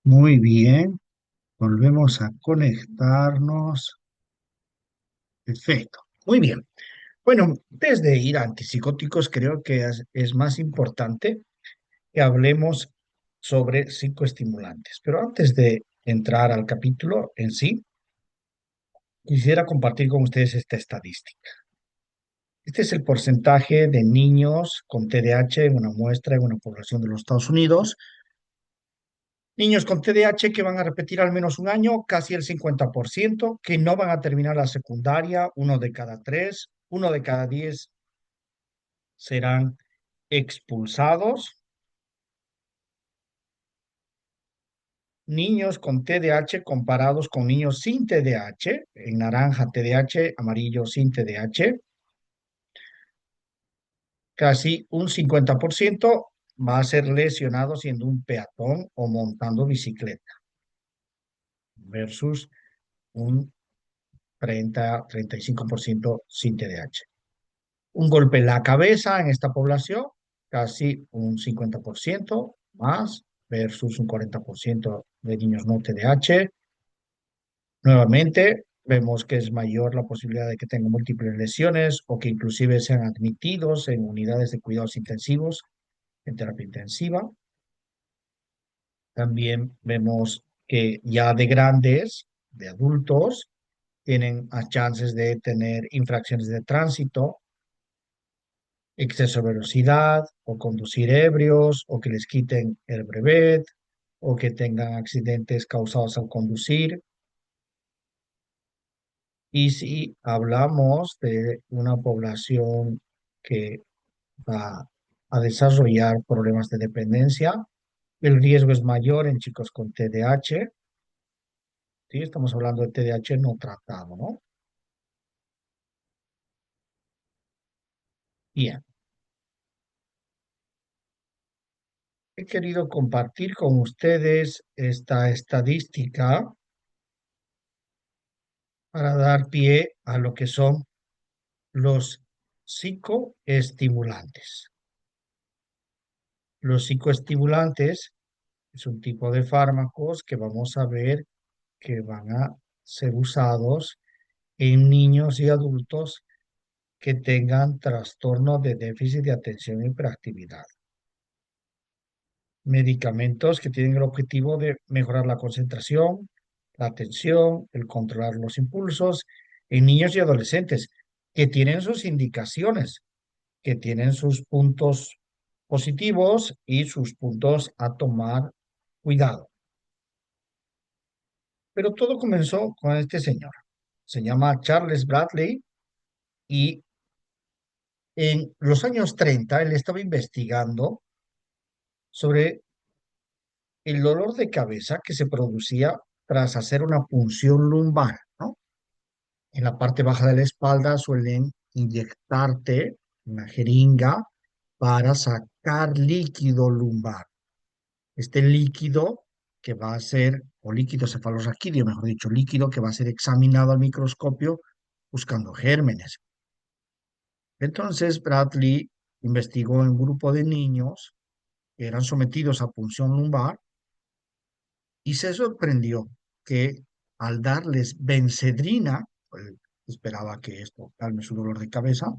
Muy bien, volvemos a conectarnos. Perfecto, muy bien. Bueno, desde ir a antipsicóticos creo que es más importante que hablemos sobre psicoestimulantes. Pero antes de entrar al capítulo en sí, quisiera compartir con ustedes esta estadística. Este es el porcentaje de niños con TDAH en una muestra en una población de los Estados Unidos. Niños con TDAH que van a repetir al menos un año, casi el 50%, que no van a terminar la secundaria, uno de cada tres, uno de cada 10 serán expulsados. Niños con TDAH comparados con niños sin TDAH, en naranja TDAH, amarillo sin TDAH, casi un 50% va a ser lesionado siendo un peatón o montando bicicleta, versus un 30-35% sin TDAH. Un golpe en la cabeza en esta población, casi un 50% más, versus un 40% de niños no TDAH. Nuevamente, vemos que es mayor la posibilidad de que tengan múltiples lesiones o que inclusive sean admitidos en unidades de cuidados intensivos, en terapia intensiva. También vemos que ya de grandes, de adultos, tienen a chances de tener infracciones de tránsito, exceso de velocidad o conducir ebrios o que les quiten el brevet o que tengan accidentes causados al conducir. Y si hablamos de una población que va a desarrollar problemas de dependencia, el riesgo es mayor en chicos con TDAH. Sí, estamos hablando de TDAH no tratado, ¿no? Bien, he querido compartir con ustedes esta estadística para dar pie a lo que son los psicoestimulantes. Los psicoestimulantes es un tipo de fármacos que vamos a ver que van a ser usados en niños y adultos que tengan trastorno de déficit de atención e hiperactividad. Medicamentos que tienen el objetivo de mejorar la concentración, la atención, el controlar los impulsos en niños y adolescentes que tienen sus indicaciones, que tienen sus puntos positivos y sus puntos a tomar cuidado. Pero todo comenzó con este señor. Se llama Charles Bradley y en los años 30 él estaba investigando sobre el dolor de cabeza que se producía tras hacer una punción lumbar, ¿no? En la parte baja de la espalda suelen inyectarte una jeringa para sacar líquido lumbar. Este líquido que va a ser, o líquido cefalorraquídeo, mejor dicho, líquido que va a ser examinado al microscopio buscando gérmenes. Entonces, Bradley investigó en un grupo de niños que eran sometidos a punción lumbar y se sorprendió que al darles bencedrina, pues, esperaba que esto calme su dolor de cabeza,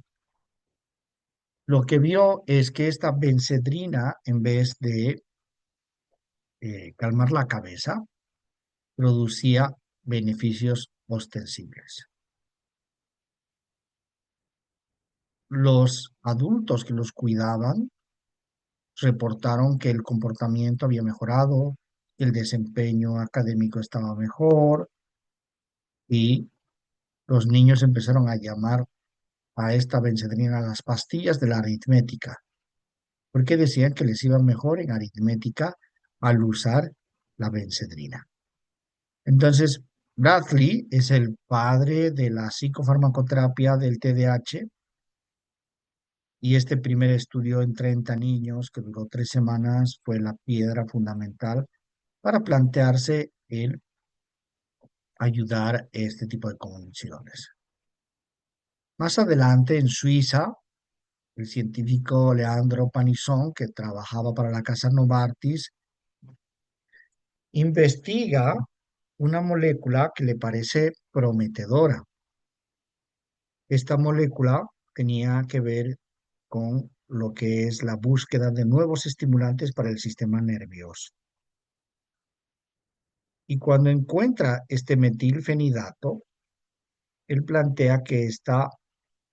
lo que vio es que esta bencedrina, en vez de calmar la cabeza, producía beneficios ostensibles. Los adultos que los cuidaban reportaron que el comportamiento había mejorado, el desempeño académico estaba mejor y los niños empezaron a llamar a esta bencedrina las pastillas de la aritmética, porque decían que les iba mejor en aritmética al usar la bencedrina. Entonces, Bradley es el padre de la psicofarmacoterapia del TDAH y este primer estudio en 30 niños, que duró 3 semanas, fue la piedra fundamental para plantearse el ayudar a este tipo de condiciones. Más adelante, en Suiza, el científico Leandro Panisson, que trabajaba para la Casa Novartis, investiga una molécula que le parece prometedora. Esta molécula tenía que ver con lo que es la búsqueda de nuevos estimulantes para el sistema nervioso. Y cuando encuentra este metilfenidato, él plantea que esta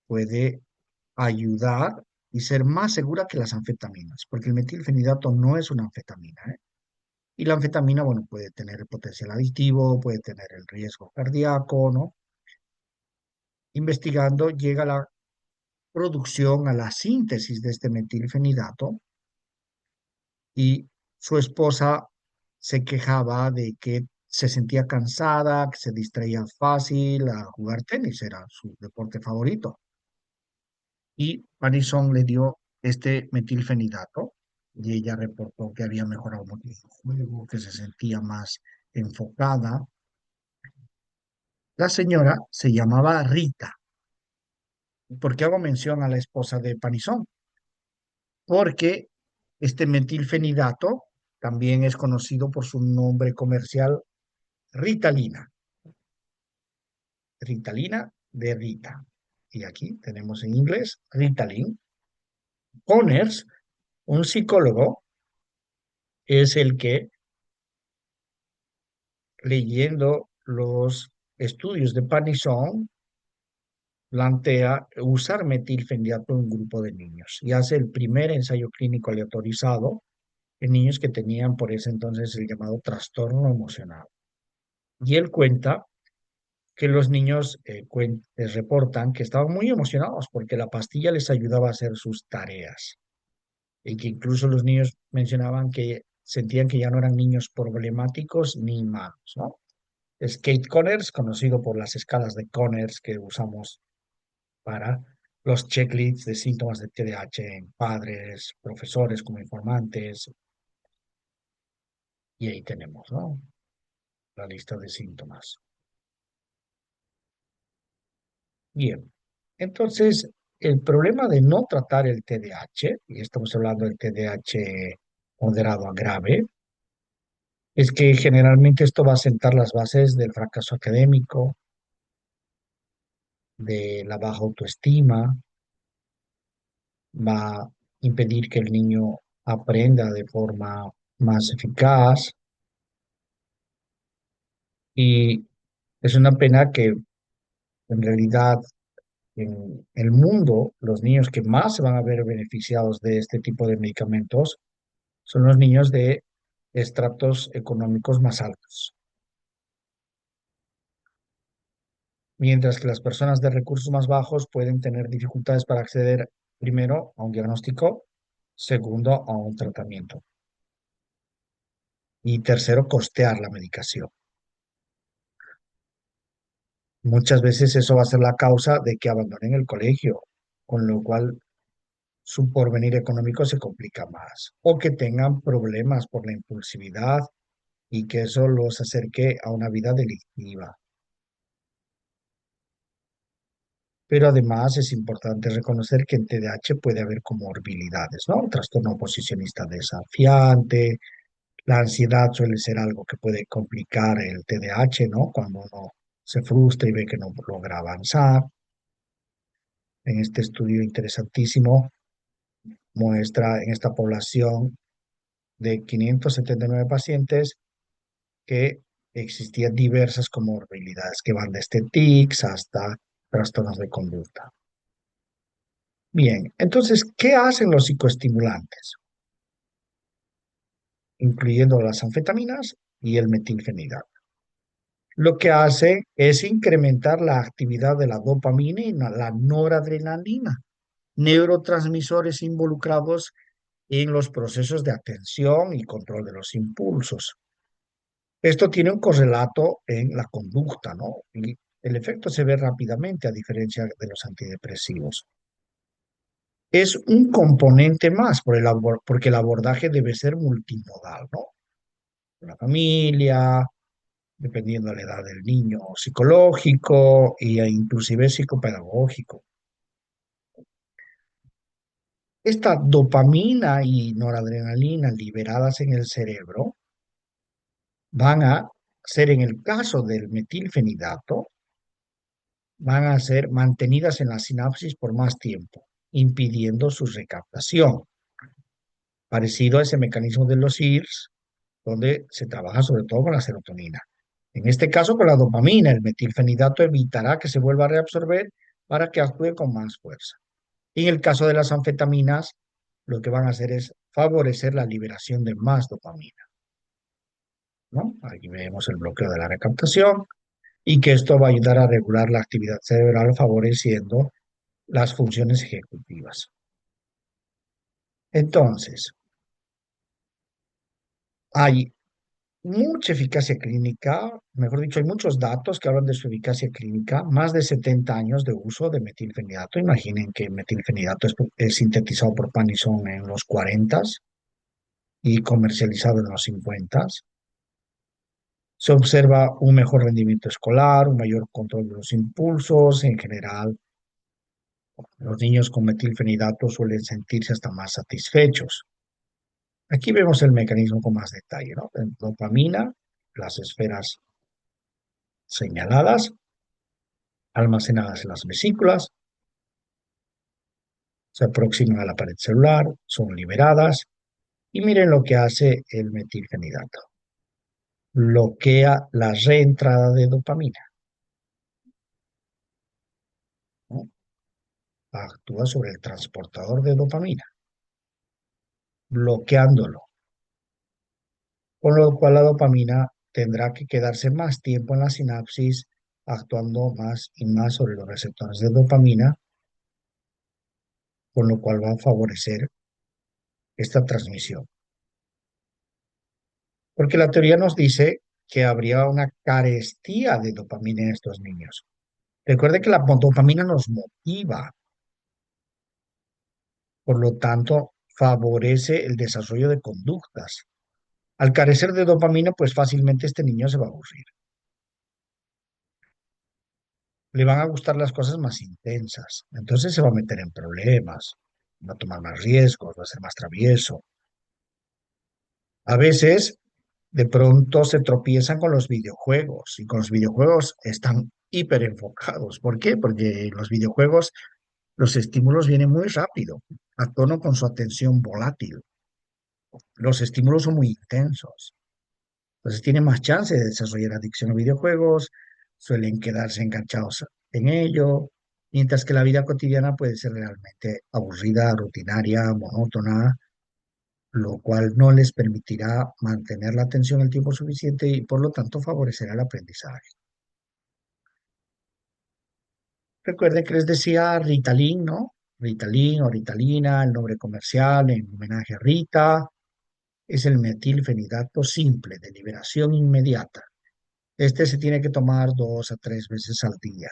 puede ayudar y ser más segura que las anfetaminas, porque el metilfenidato no es una anfetamina, ¿eh? Y la anfetamina, bueno, puede tener el potencial adictivo, puede tener el riesgo cardíaco, ¿no? Investigando, llega a la producción, a la síntesis de este metilfenidato y su esposa se quejaba de que se sentía cansada, que se distraía fácil a jugar tenis, era su deporte favorito. Y Parison le dio este metilfenidato y ella reportó que había mejorado mucho su juego, que se sentía más enfocada. La señora se llamaba Rita. ¿Por qué hago mención a la esposa de Panizón? Porque este metilfenidato también es conocido por su nombre comercial Ritalina. Ritalina de Rita. Y aquí tenemos en inglés Ritalin. Conners, un psicólogo, es el que, leyendo los estudios de Panizón, plantea usar metilfenidato en un grupo de niños y hace el primer ensayo clínico aleatorizado en niños que tenían por ese entonces el llamado trastorno emocional. Y él cuenta que los niños reportan que estaban muy emocionados porque la pastilla les ayudaba a hacer sus tareas y que incluso los niños mencionaban que sentían que ya no eran niños problemáticos ni malos, ¿no? Skate Conners, conocido por las escalas de Conners que usamos para los checklists de síntomas de TDAH en padres, profesores como informantes, y ahí tenemos, ¿no? La lista de síntomas. Bien, entonces el problema de no tratar el TDAH, y estamos hablando del TDAH moderado a grave, es que generalmente esto va a sentar las bases del fracaso académico, de la baja autoestima, va a impedir que el niño aprenda de forma más eficaz y es una pena que en realidad en el mundo los niños que más se van a ver beneficiados de este tipo de medicamentos son los niños de estratos económicos más altos, mientras que las personas de recursos más bajos pueden tener dificultades para acceder primero a un diagnóstico, segundo a un tratamiento y tercero costear la medicación. Muchas veces eso va a ser la causa de que abandonen el colegio, con lo cual su porvenir económico se complica más, o que tengan problemas por la impulsividad y que eso los acerque a una vida delictiva. Pero además es importante reconocer que en TDAH puede haber comorbilidades, ¿no? Trastorno oposicionista desafiante, la ansiedad suele ser algo que puede complicar el TDAH, ¿no? Cuando uno se frustra y ve que no logra avanzar. En este estudio interesantísimo muestra en esta población de 579 pacientes que existían diversas comorbilidades que van desde tics hasta trastornos de conducta. Bien, entonces, ¿qué hacen los psicoestimulantes? Incluyendo las anfetaminas y el metilfenidato. Lo que hace es incrementar la actividad de la dopamina y la noradrenalina, neurotransmisores involucrados en los procesos de atención y control de los impulsos. Esto tiene un correlato en la conducta, ¿no? Y el efecto se ve rápidamente a diferencia de los antidepresivos. Es un componente más porque el abordaje debe ser multimodal, ¿no? La familia, dependiendo de la edad del niño, psicológico e inclusive psicopedagógico. Esta dopamina y noradrenalina liberadas en el cerebro van a ser, en el caso del metilfenidato, van a ser mantenidas en la sinapsis por más tiempo, impidiendo su recaptación, parecido a ese mecanismo de los IRS, donde se trabaja sobre todo con la serotonina. En este caso, con la dopamina, el metilfenidato evitará que se vuelva a reabsorber para que actúe con más fuerza. En el caso de las anfetaminas, lo que van a hacer es favorecer la liberación de más dopamina, ¿no? Aquí vemos el bloqueo de la recaptación y que esto va a ayudar a regular la actividad cerebral, favoreciendo las funciones ejecutivas. Entonces, hay mucha eficacia clínica, mejor dicho, hay muchos datos que hablan de su eficacia clínica, más de 70 años de uso de metilfenidato. Imaginen que metilfenidato es sintetizado por Panison en los 40 y comercializado en los 50. Se observa un mejor rendimiento escolar, un mayor control de los impulsos. En general, los niños con metilfenidato suelen sentirse hasta más satisfechos. Aquí vemos el mecanismo con más detalle, ¿no? Dopamina, las esferas señaladas, almacenadas en las vesículas, se aproximan a la pared celular, son liberadas y miren lo que hace el metilfenidato. Bloquea la reentrada de dopamina, ¿no? Actúa sobre el transportador de dopamina, bloqueándolo, con lo cual la dopamina tendrá que quedarse más tiempo en la sinapsis, actuando más y más sobre los receptores de dopamina, con lo cual va a favorecer esta transmisión. Porque la teoría nos dice que habría una carestía de dopamina en estos niños. Recuerde que la dopamina nos motiva, por lo tanto, favorece el desarrollo de conductas. Al carecer de dopamina, pues fácilmente este niño se va a aburrir. Le van a gustar las cosas más intensas, entonces se va a meter en problemas, va a tomar más riesgos, va a ser más travieso. A veces, de pronto se tropiezan con los videojuegos y con los videojuegos están hiper enfocados. ¿Por qué? Porque en los videojuegos los estímulos vienen muy rápido, a tono con su atención volátil. Los estímulos son muy intensos. Entonces tienen más chance de desarrollar adicción a videojuegos, suelen quedarse enganchados en ello, mientras que la vida cotidiana puede ser realmente aburrida, rutinaria, monótona, lo cual no les permitirá mantener la atención el tiempo suficiente y por lo tanto favorecerá el aprendizaje. Recuerden que les decía Ritalin, ¿no? Ritalin o Ritalina, el nombre comercial en homenaje a Rita, es el metilfenidato simple de liberación inmediata. Este se tiene que tomar 2 a 3 veces al día.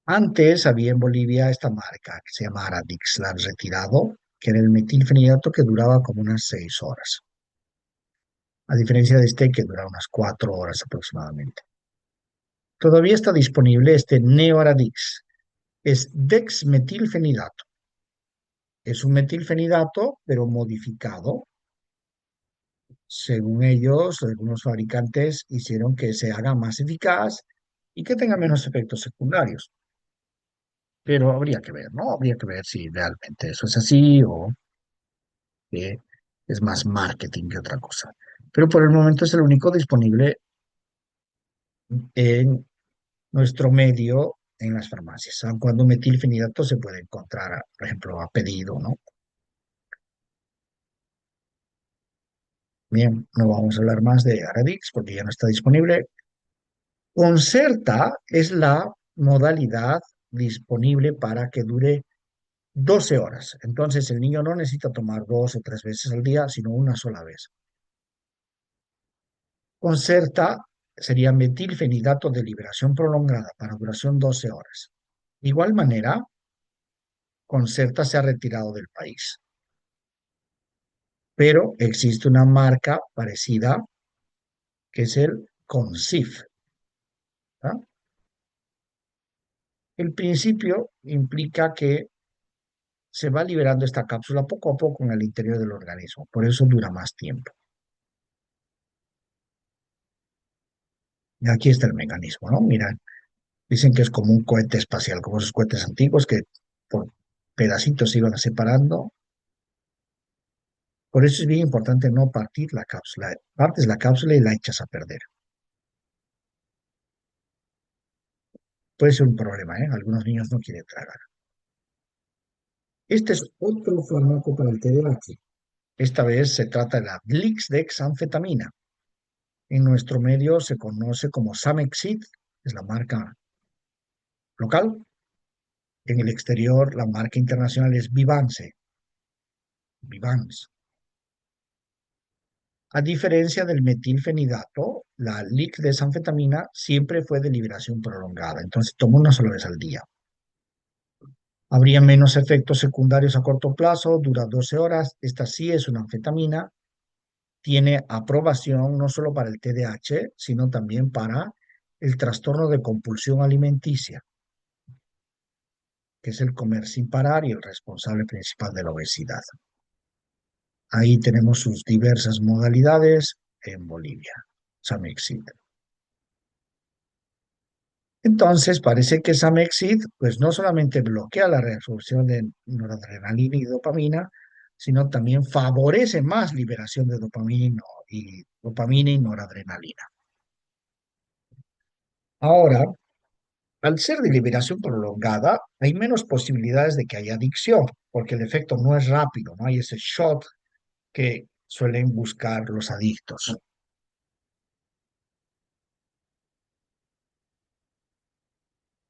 Antes había en Bolivia esta marca que se llama Aradix, la han retirado, que era el metilfenidato que duraba como unas 6 horas, a diferencia de este que dura unas 4 horas aproximadamente. Todavía está disponible este Neoaradix, es dexmetilfenidato. Es un metilfenidato, pero modificado. Según ellos, algunos fabricantes hicieron que se haga más eficaz y que tenga menos efectos secundarios. Pero habría que ver, ¿no? Habría que ver si realmente eso es así o que es más marketing que otra cosa. Pero por el momento es el único disponible en nuestro medio en las farmacias, aun cuando metilfenidato se puede encontrar, por ejemplo, a pedido, ¿no? Bien, no vamos a hablar más de Aradix porque ya no está disponible. Concerta es la modalidad disponible para que dure 12 horas. Entonces el niño no necesita tomar 2 o 3 veces al día, sino una sola vez. Concerta sería metilfenidato de liberación prolongada para duración 12 horas. De igual manera, Concerta se ha retirado del país, pero existe una marca parecida que es el Concif. ¿Ah? El principio implica que se va liberando esta cápsula poco a poco en el interior del organismo, por eso dura más tiempo. Y aquí está el mecanismo, ¿no? Mira, dicen que es como un cohete espacial, como esos cohetes antiguos que por pedacitos se iban separando. Por eso es bien importante no partir la cápsula. Partes la cápsula y la echas a perder. Puede ser un problema, ¿eh? Algunos niños no quieren tragar. Este es otro fármaco para el TDAH. Esta vez se trata de la Glixdexanfetamina. En nuestro medio se conoce como Samexit, es la marca local. En el exterior, la marca internacional es Vivance, Vivance. A diferencia del metilfenidato, la Glixdexanfetamina siempre fue de liberación prolongada, entonces toma una sola vez al día. Habría menos efectos secundarios a corto plazo, dura 12 horas. Esta sí es una anfetamina, tiene aprobación no solo para el TDAH, sino también para el trastorno de compulsión alimenticia, que es el comer sin parar y el responsable principal de la obesidad. Ahí tenemos sus diversas modalidades en Bolivia, Samexit. Entonces, parece que Samexit, pues no solamente bloquea la reabsorción de noradrenalina y dopamina, sino también favorece más liberación de dopamina y noradrenalina. Ahora, al ser de liberación prolongada, hay menos posibilidades de que haya adicción, porque el efecto no es rápido, no hay ese shot que suelen buscar los adictos.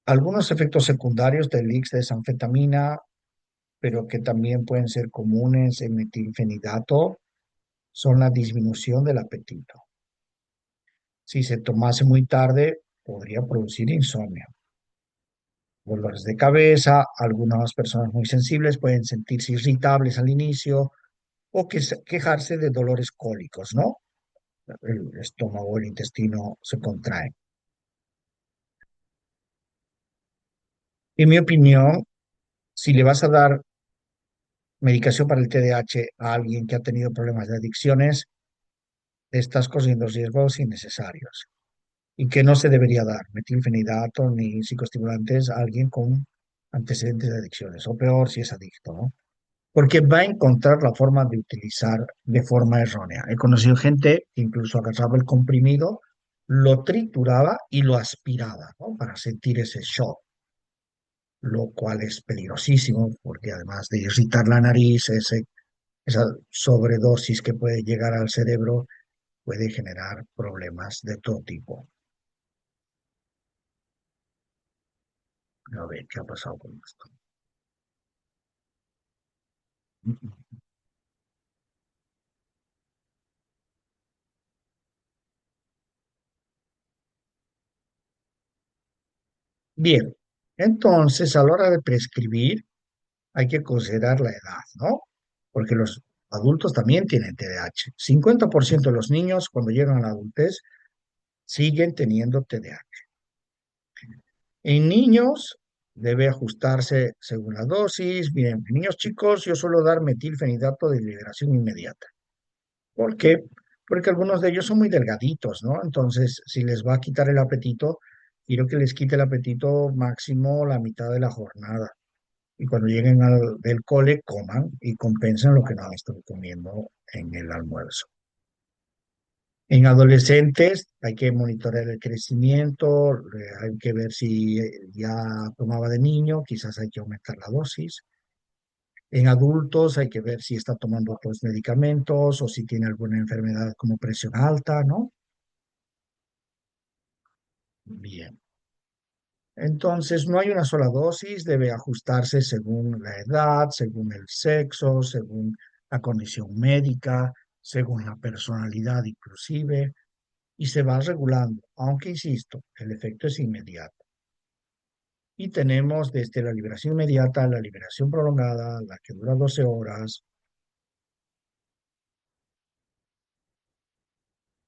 Algunos efectos secundarios del X de desanfetamina, pero que también pueden ser comunes en metilfenidato, son la disminución del apetito. Si se tomase muy tarde, podría producir insomnio, dolores de cabeza. Algunas personas muy sensibles pueden sentirse irritables al inicio o quejarse de dolores cólicos, ¿no? El estómago, el intestino se contrae. En mi opinión, si le vas a dar medicación para el TDAH a alguien que ha tenido problemas de adicciones, estás corriendo riesgos innecesarios y que no se debería dar metilfenidato ni psicoestimulantes a alguien con antecedentes de adicciones, o peor si es adicto, ¿no? Porque va a encontrar la forma de utilizar de forma errónea. He conocido gente que incluso agarraba el comprimido, lo trituraba y lo aspiraba, ¿no? Para sentir ese shock, lo cual es peligrosísimo porque además de irritar la nariz, esa sobredosis que puede llegar al cerebro puede generar problemas de todo tipo. A ver, ¿qué ha pasado con esto? Bien, entonces a la hora de prescribir hay que considerar la edad, ¿no? Porque los adultos también tienen TDAH. 50% de los niños cuando llegan a la adultez siguen teniendo TDAH. En niños debe ajustarse según la dosis. Bien, en niños chicos yo suelo dar metilfenidato de liberación inmediata. ¿Por qué? Porque algunos de ellos son muy delgaditos, ¿no? Entonces, si les va a quitar el apetito, quiero que les quite el apetito máximo la mitad de la jornada. Y cuando lleguen del cole, coman y compensen lo que no están comiendo en el almuerzo. En adolescentes hay que monitorear el crecimiento, hay que ver si ya tomaba de niño, quizás hay que aumentar la dosis. En adultos hay que ver si está tomando otros medicamentos o si tiene alguna enfermedad como presión alta, ¿no? Bien. Entonces, no hay una sola dosis, debe ajustarse según la edad, según el sexo, según la condición médica, según la personalidad inclusive, y se va regulando, aunque insisto, el efecto es inmediato. Y tenemos desde la liberación inmediata, la liberación prolongada, la que dura 12 horas.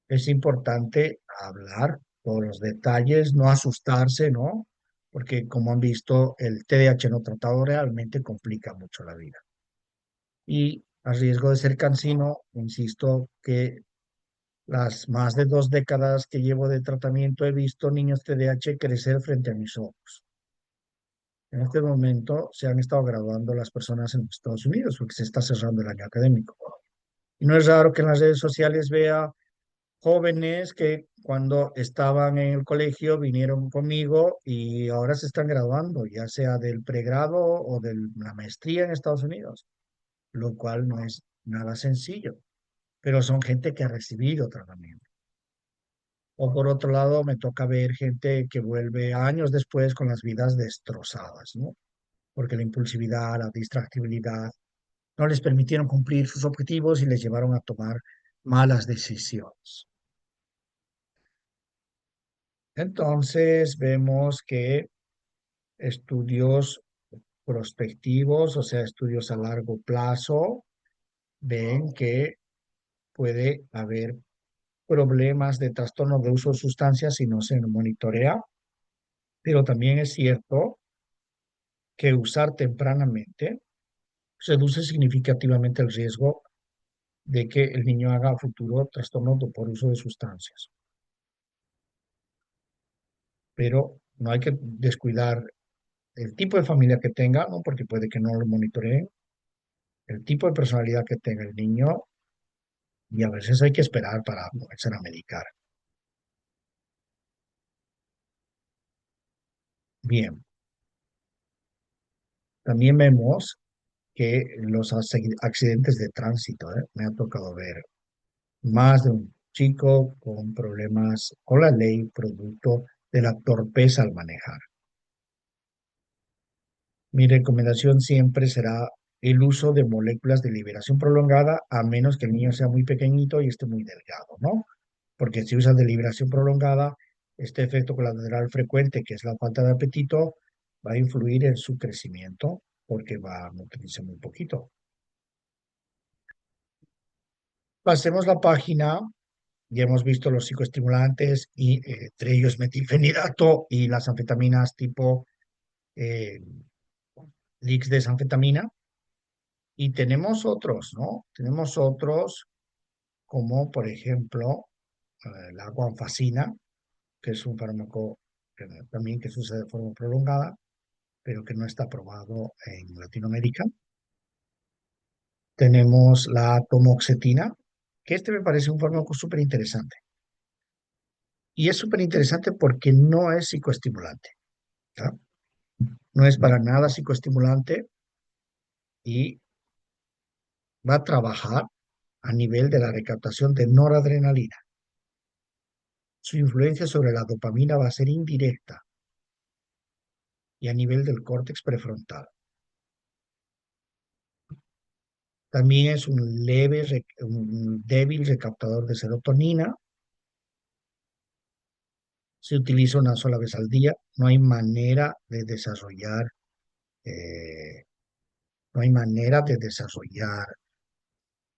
Es importante hablar todos los detalles, no asustarse, ¿no? Porque como han visto, el TDAH no tratado realmente complica mucho la vida. Y a riesgo de ser cansino, insisto que Las más de 2 décadas que llevo de tratamiento he visto niños TDAH crecer frente a mis ojos. En este momento se han estado graduando las personas en los Estados Unidos porque se está cerrando el año académico. Y no es raro que en las redes sociales vea jóvenes que cuando estaban en el colegio vinieron conmigo y ahora se están graduando, ya sea del pregrado o de la maestría en Estados Unidos, lo cual no es nada sencillo, pero son gente que ha recibido tratamiento. O por otro lado, me toca ver gente que vuelve años después con las vidas destrozadas, ¿no? Porque la impulsividad, la distractibilidad no les permitieron cumplir sus objetivos y les llevaron a tomar malas decisiones. Entonces, vemos que estudios prospectivos, o sea, estudios a largo plazo, ven que puede haber problemas de trastorno de uso de sustancias si no se monitorea, pero también es cierto que usar tempranamente reduce significativamente el riesgo de que el niño haga a futuro trastorno por uso de sustancias. Pero no hay que descuidar el tipo de familia que tenga, ¿no? Porque puede que no lo monitoreen, el tipo de personalidad que tenga el niño y a veces hay que esperar para comenzar a medicar. Bien, también vemos que los accidentes de tránsito, ¿eh? Me ha tocado ver más de un chico con problemas con la ley producto de la torpeza al manejar. Mi recomendación siempre será el uso de moléculas de liberación prolongada, a menos que el niño sea muy pequeñito y esté muy delgado, ¿no? Porque si usa de liberación prolongada, este efecto colateral frecuente, que es la falta de apetito, va a influir en su crecimiento porque va a nutrirse muy poquito. Pasemos la página. Ya hemos visto los psicoestimulantes y entre ellos metilfenidato y las anfetaminas tipo eh, Lix desanfetamina. Y tenemos otros, ¿no? Tenemos otros como, por ejemplo, la guanfacina, que es un fármaco también que se usa de forma prolongada, pero que no está aprobado en Latinoamérica. Tenemos la tomoxetina, que este me parece un fármaco súper interesante. Y es súper interesante porque no es psicoestimulante, ¿tá? No es para nada psicoestimulante y va a trabajar a nivel de la recaptación de noradrenalina. Su influencia sobre la dopamina va a ser indirecta y a nivel del córtex prefrontal. También es un débil recaptador de serotonina. Se utiliza una sola vez al día. No hay manera de desarrollar, eh, no hay manera de desarrollar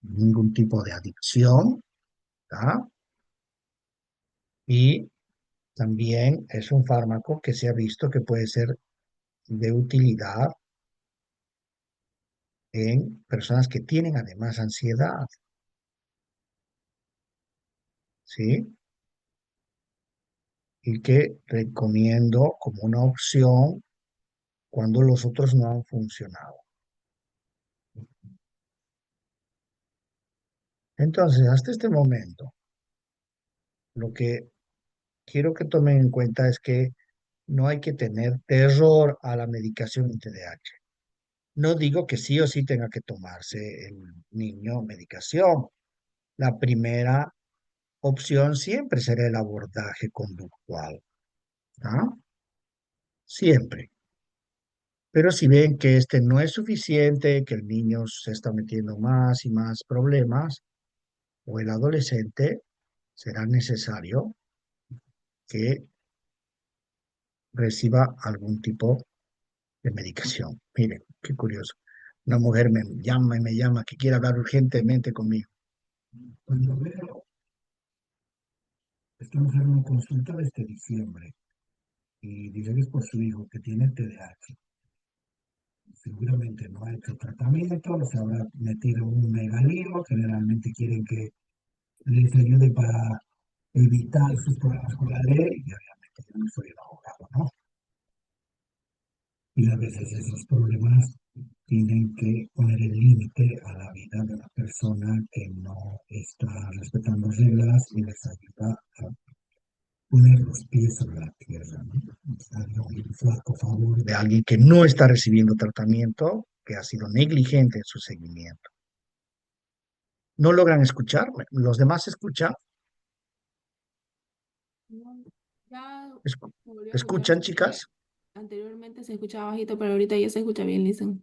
ningún tipo de adicción, ¿tá? Y también es un fármaco que se ha visto que puede ser de utilidad en personas que tienen además ansiedad, ¿sí? Y que recomiendo como una opción cuando los otros no han funcionado. Entonces, hasta este momento, lo que quiero que tomen en cuenta es que no hay que tener terror a la medicación en TDAH. No digo que sí o sí tenga que tomarse el niño medicación. La primera opción siempre será el abordaje conductual, ¿ah? Siempre. Pero si ven que este no es suficiente, que el niño se está metiendo más y más problemas, o el adolescente, será necesario que reciba algún tipo de medicación. Miren, qué curioso. Una mujer me llama, que quiere hablar urgentemente conmigo. Cuando veo, esta mujer me consulta desde diciembre y dice que es por su hijo que tiene TDAH. Seguramente no ha hecho tratamiento, se habrá metido en un mega lío. Generalmente quieren que les ayude para evitar sus problemas con la ley, y obviamente yo no soy el abogado, ¿no? Y a veces esos problemas tienen que poner el límite a la vida de la persona que no está respetando reglas y les ayuda a poner los pies sobre la tierra, ¿no? Darle un flaco favor de alguien que no está recibiendo tratamiento, que ha sido negligente en su seguimiento. No logran escucharme. Los demás escuchan, No, ya Escu- volvió a escuchan, escucharse porque chicas. anteriormente se escuchaba bajito, pero ahorita ya se escucha bien, listen.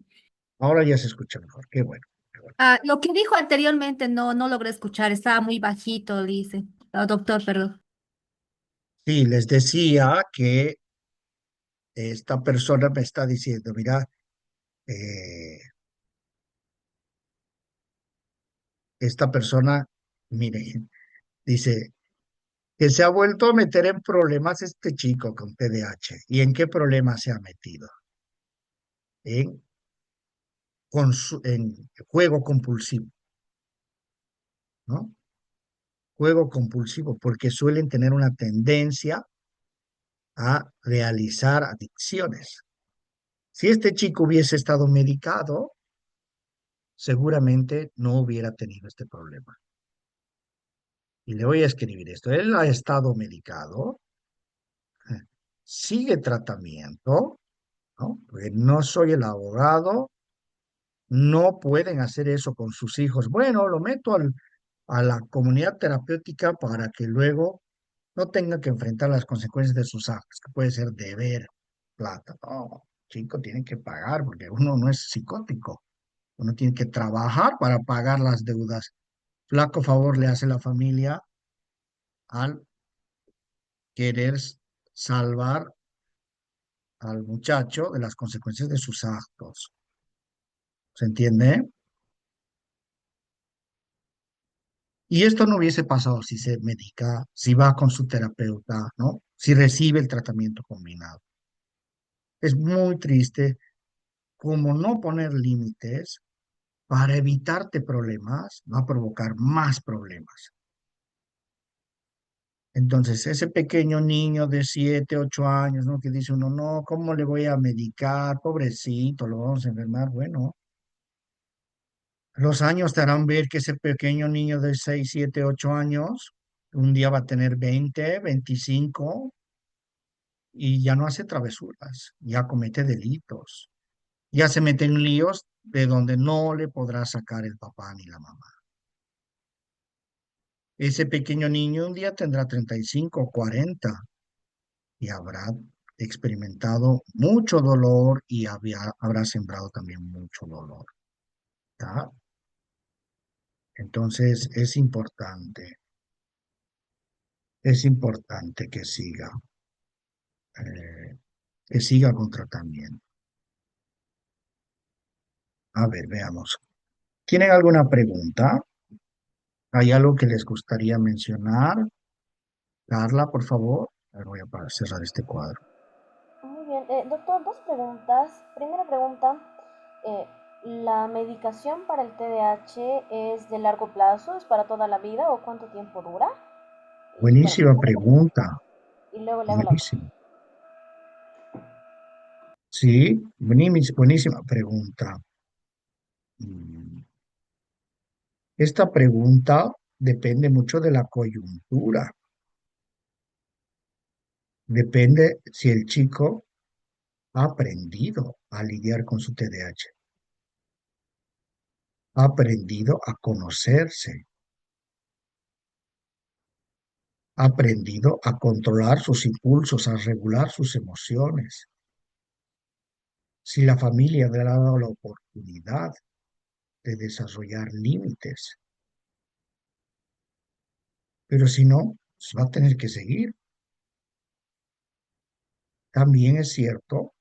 Ahora ya se escucha mejor. Qué bueno, qué bueno. Ah, lo que dijo anteriormente no logré escuchar, estaba muy bajito, dice. Ah, doctor, perdón. Sí, les decía que esta persona me está diciendo, mira, eh, esta persona, mire, dice que se ha vuelto a meter en problemas este chico con TDAH. ¿Y en qué problema se ha metido? En, en juego compulsivo, ¿no? Juego compulsivo, porque suelen tener una tendencia a realizar adicciones. Si este chico hubiese estado medicado, seguramente no hubiera tenido este problema. Y le voy a escribir esto. Él ha estado medicado, sigue tratamiento, ¿no? Porque no soy el abogado, no pueden hacer eso con sus hijos. Bueno, lo meto a la comunidad terapéutica para que luego no tenga que enfrentar las consecuencias de sus actos, que puede ser deber plata. No, chico, tiene que pagar porque uno no es psicótico. Uno tiene que trabajar para pagar las deudas. Flaco favor le hace la familia al querer salvar al muchacho de las consecuencias de sus actos. ¿Se entiende? Y esto no hubiese pasado si se medica, si va con su terapeuta, ¿no? Si recibe el tratamiento combinado. Es muy triste como no poner límites para evitarte problemas, va a provocar más problemas. Entonces, ese pequeño niño de 7, 8 años, ¿no? Que dice uno, no, ¿cómo le voy a medicar? Pobrecito, lo vamos a enfermar. Bueno, los años te harán ver que ese pequeño niño de 6, 7, 8 años, un día va a tener 20, 25 y ya no hace travesuras, ya comete delitos, ya se mete en líos de donde no le podrá sacar el papá ni la mamá. Ese pequeño niño un día tendrá 35 o 40 y habrá experimentado mucho dolor y habrá sembrado también mucho dolor. ¿Tá? Entonces es importante eh, que siga con tratamiento. A ver, veamos. ¿Tienen alguna pregunta? ¿Hay algo que les gustaría mencionar? Carla, por favor. A ver, voy a cerrar este cuadro. Muy bien, doctor, dos preguntas. Primera pregunta, eh, ¿la medicación para el TDAH es de largo plazo? ¿Es para toda la vida o cuánto tiempo dura? Y bueno, Buenísima pregunta. y luego le hago la otra. Buenísima. Sí, buenísima pregunta. Mm, Esta pregunta depende mucho de la coyuntura. Depende si el chico ha aprendido a lidiar con su TDAH, ha aprendido a conocerse, ha aprendido a controlar sus impulsos, a regular sus emociones. Si la familia le ha dado la oportunidad de desarrollar límites, pero si no, pues va a tener que seguir. También es cierto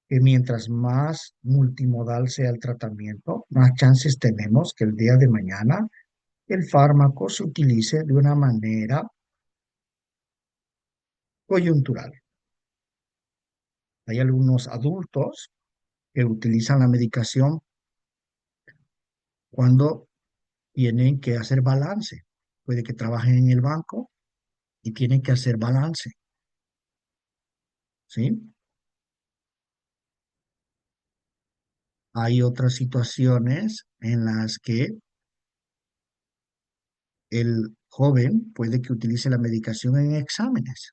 que mientras más multimodal sea el tratamiento, más chances tenemos que el día de mañana el fármaco se utilice de una manera coyuntural. Hay algunos adultos que utilizan la medicación cuando tienen que hacer balance. puede que trabajen en el banco y tienen que hacer balance, ¿sí? Hay otras situaciones en las que el joven puede que utilice la medicación en exámenes.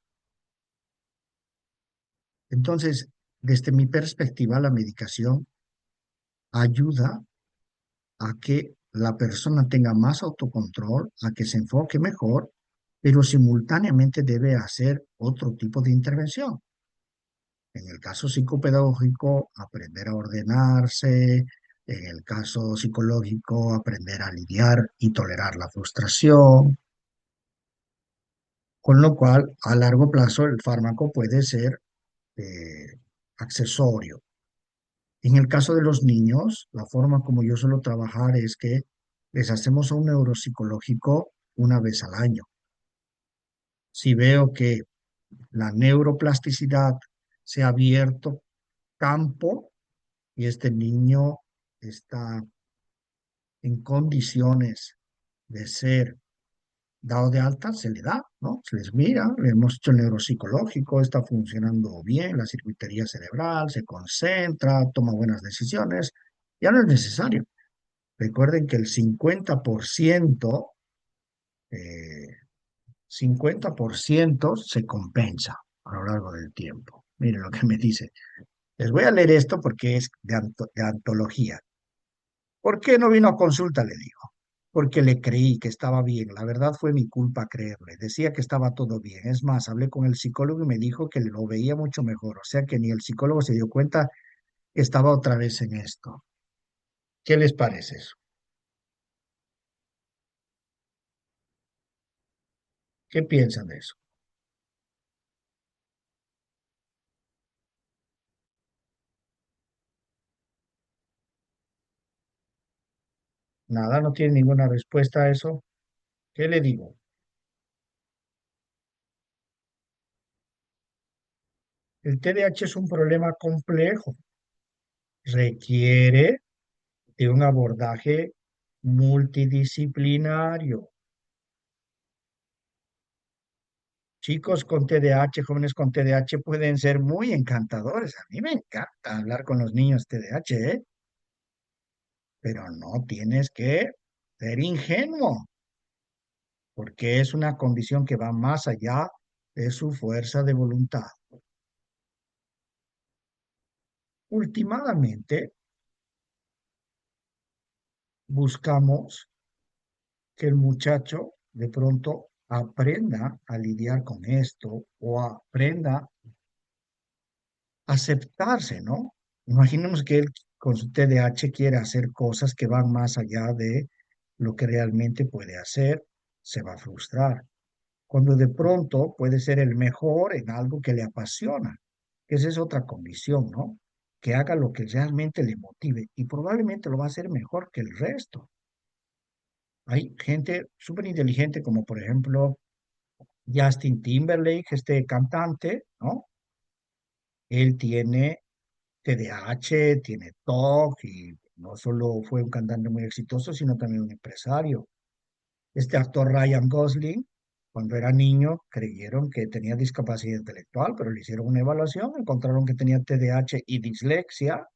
Entonces, desde mi perspectiva, la medicación ayuda a que la persona tenga más autocontrol, a que se enfoque mejor, pero simultáneamente debe hacer otro tipo de intervención. En el caso psicopedagógico, aprender a ordenarse; en el caso psicológico, aprender a lidiar y tolerar la frustración, con lo cual a largo plazo el fármaco puede ser eh, accesorio. En el caso de los niños, la forma como yo suelo trabajar es que les hacemos un neuropsicológico una vez al año. Si veo que la neuroplasticidad se ha abierto campo y este niño está en condiciones de ser dado de alta, se le da, ¿no? Se les mira, le hemos hecho el neuropsicológico, está funcionando bien, la circuitería cerebral, se concentra, toma buenas decisiones, ya no es necesario. Recuerden que el eh, 50% se compensa a lo largo del tiempo. Miren lo que me dice. Les voy a leer esto porque es de antología. ¿Por qué no vino a consulta? Le digo. Porque le creí que estaba bien. La verdad fue mi culpa creerle. Decía que estaba todo bien. Es más, hablé con el psicólogo y me dijo que lo veía mucho mejor. O sea que ni el psicólogo se dio cuenta que estaba otra vez en esto. ¿Qué les parece eso? ¿Qué piensan de eso? Nada, no tiene ninguna respuesta a eso. ¿Qué le digo? El TDAH es un problema complejo. Requiere de un abordaje multidisciplinario. Chicos con TDAH, jóvenes con TDAH pueden ser muy encantadores. A mí me encanta hablar con los niños TDAH, ¿eh? Pero no tienes que ser ingenuo, porque es una condición que va más allá de su fuerza de voluntad. Últimamente buscamos que el muchacho de pronto aprenda a lidiar con esto o aprenda a aceptarse, ¿no? Imaginemos que él con su TDAH quiere hacer cosas que van más allá de lo que realmente puede hacer, se va a frustrar. Cuando de pronto puede ser el mejor en algo que le apasiona, que esa es otra condición, ¿no? Que haga lo que realmente le motive y probablemente lo va a hacer mejor que el resto. Hay gente súper inteligente como por ejemplo Justin Timberlake, este cantante, ¿no? Él tiene TDAH, tiene TOC y no solo fue un cantante muy exitoso, sino también un empresario. Este actor Ryan Gosling, cuando era niño, creyeron que tenía discapacidad intelectual, pero le hicieron una evaluación, encontraron que tenía TDAH y dislexia,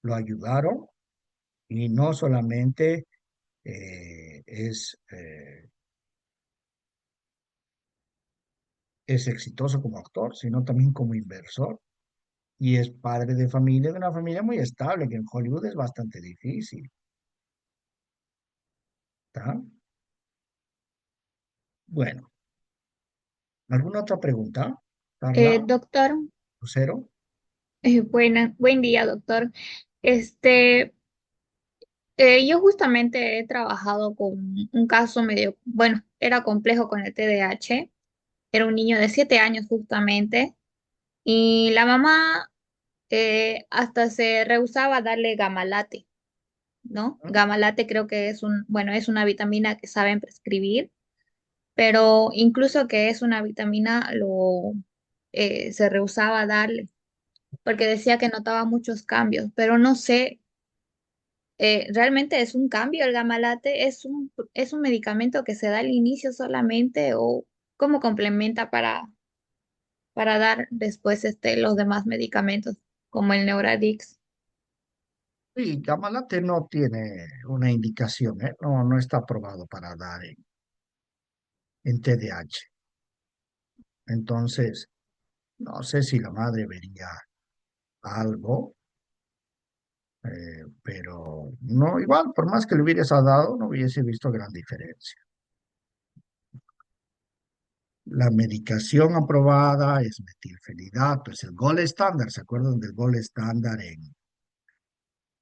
lo ayudaron y no solamente es exitoso como actor, sino también como inversor. Y es padre de familia, de una familia muy estable, que en Hollywood es bastante difícil. ¿Está? Bueno, ¿alguna otra pregunta? Carla, Doctor, Lucero. buen día, doctor. Este, yo justamente he trabajado con un caso medio, bueno, era complejo con el TDAH. Era un niño de 7 años justamente y la mamá hasta se rehusaba a darle gamalate, ¿no? ¿No? Gamalate creo que es bueno, es una vitamina que saben prescribir, pero incluso que es una vitamina, se rehusaba a darle porque decía que notaba muchos cambios, pero no sé ¿realmente es un cambio el gamalate? Es un medicamento que se da al inicio solamente o cómo complementa para dar después los demás medicamentos, como el Neuradix? Y Gamalate no tiene una indicación, ¿eh? No, no está aprobado para dar en TDAH. Entonces, no sé si la madre vería algo, pero no, igual, por más que le hubieras dado, no hubiese visto gran diferencia. La medicación aprobada es metilfenidato, es el gold estándar. ¿Se acuerdan del gold estándar en,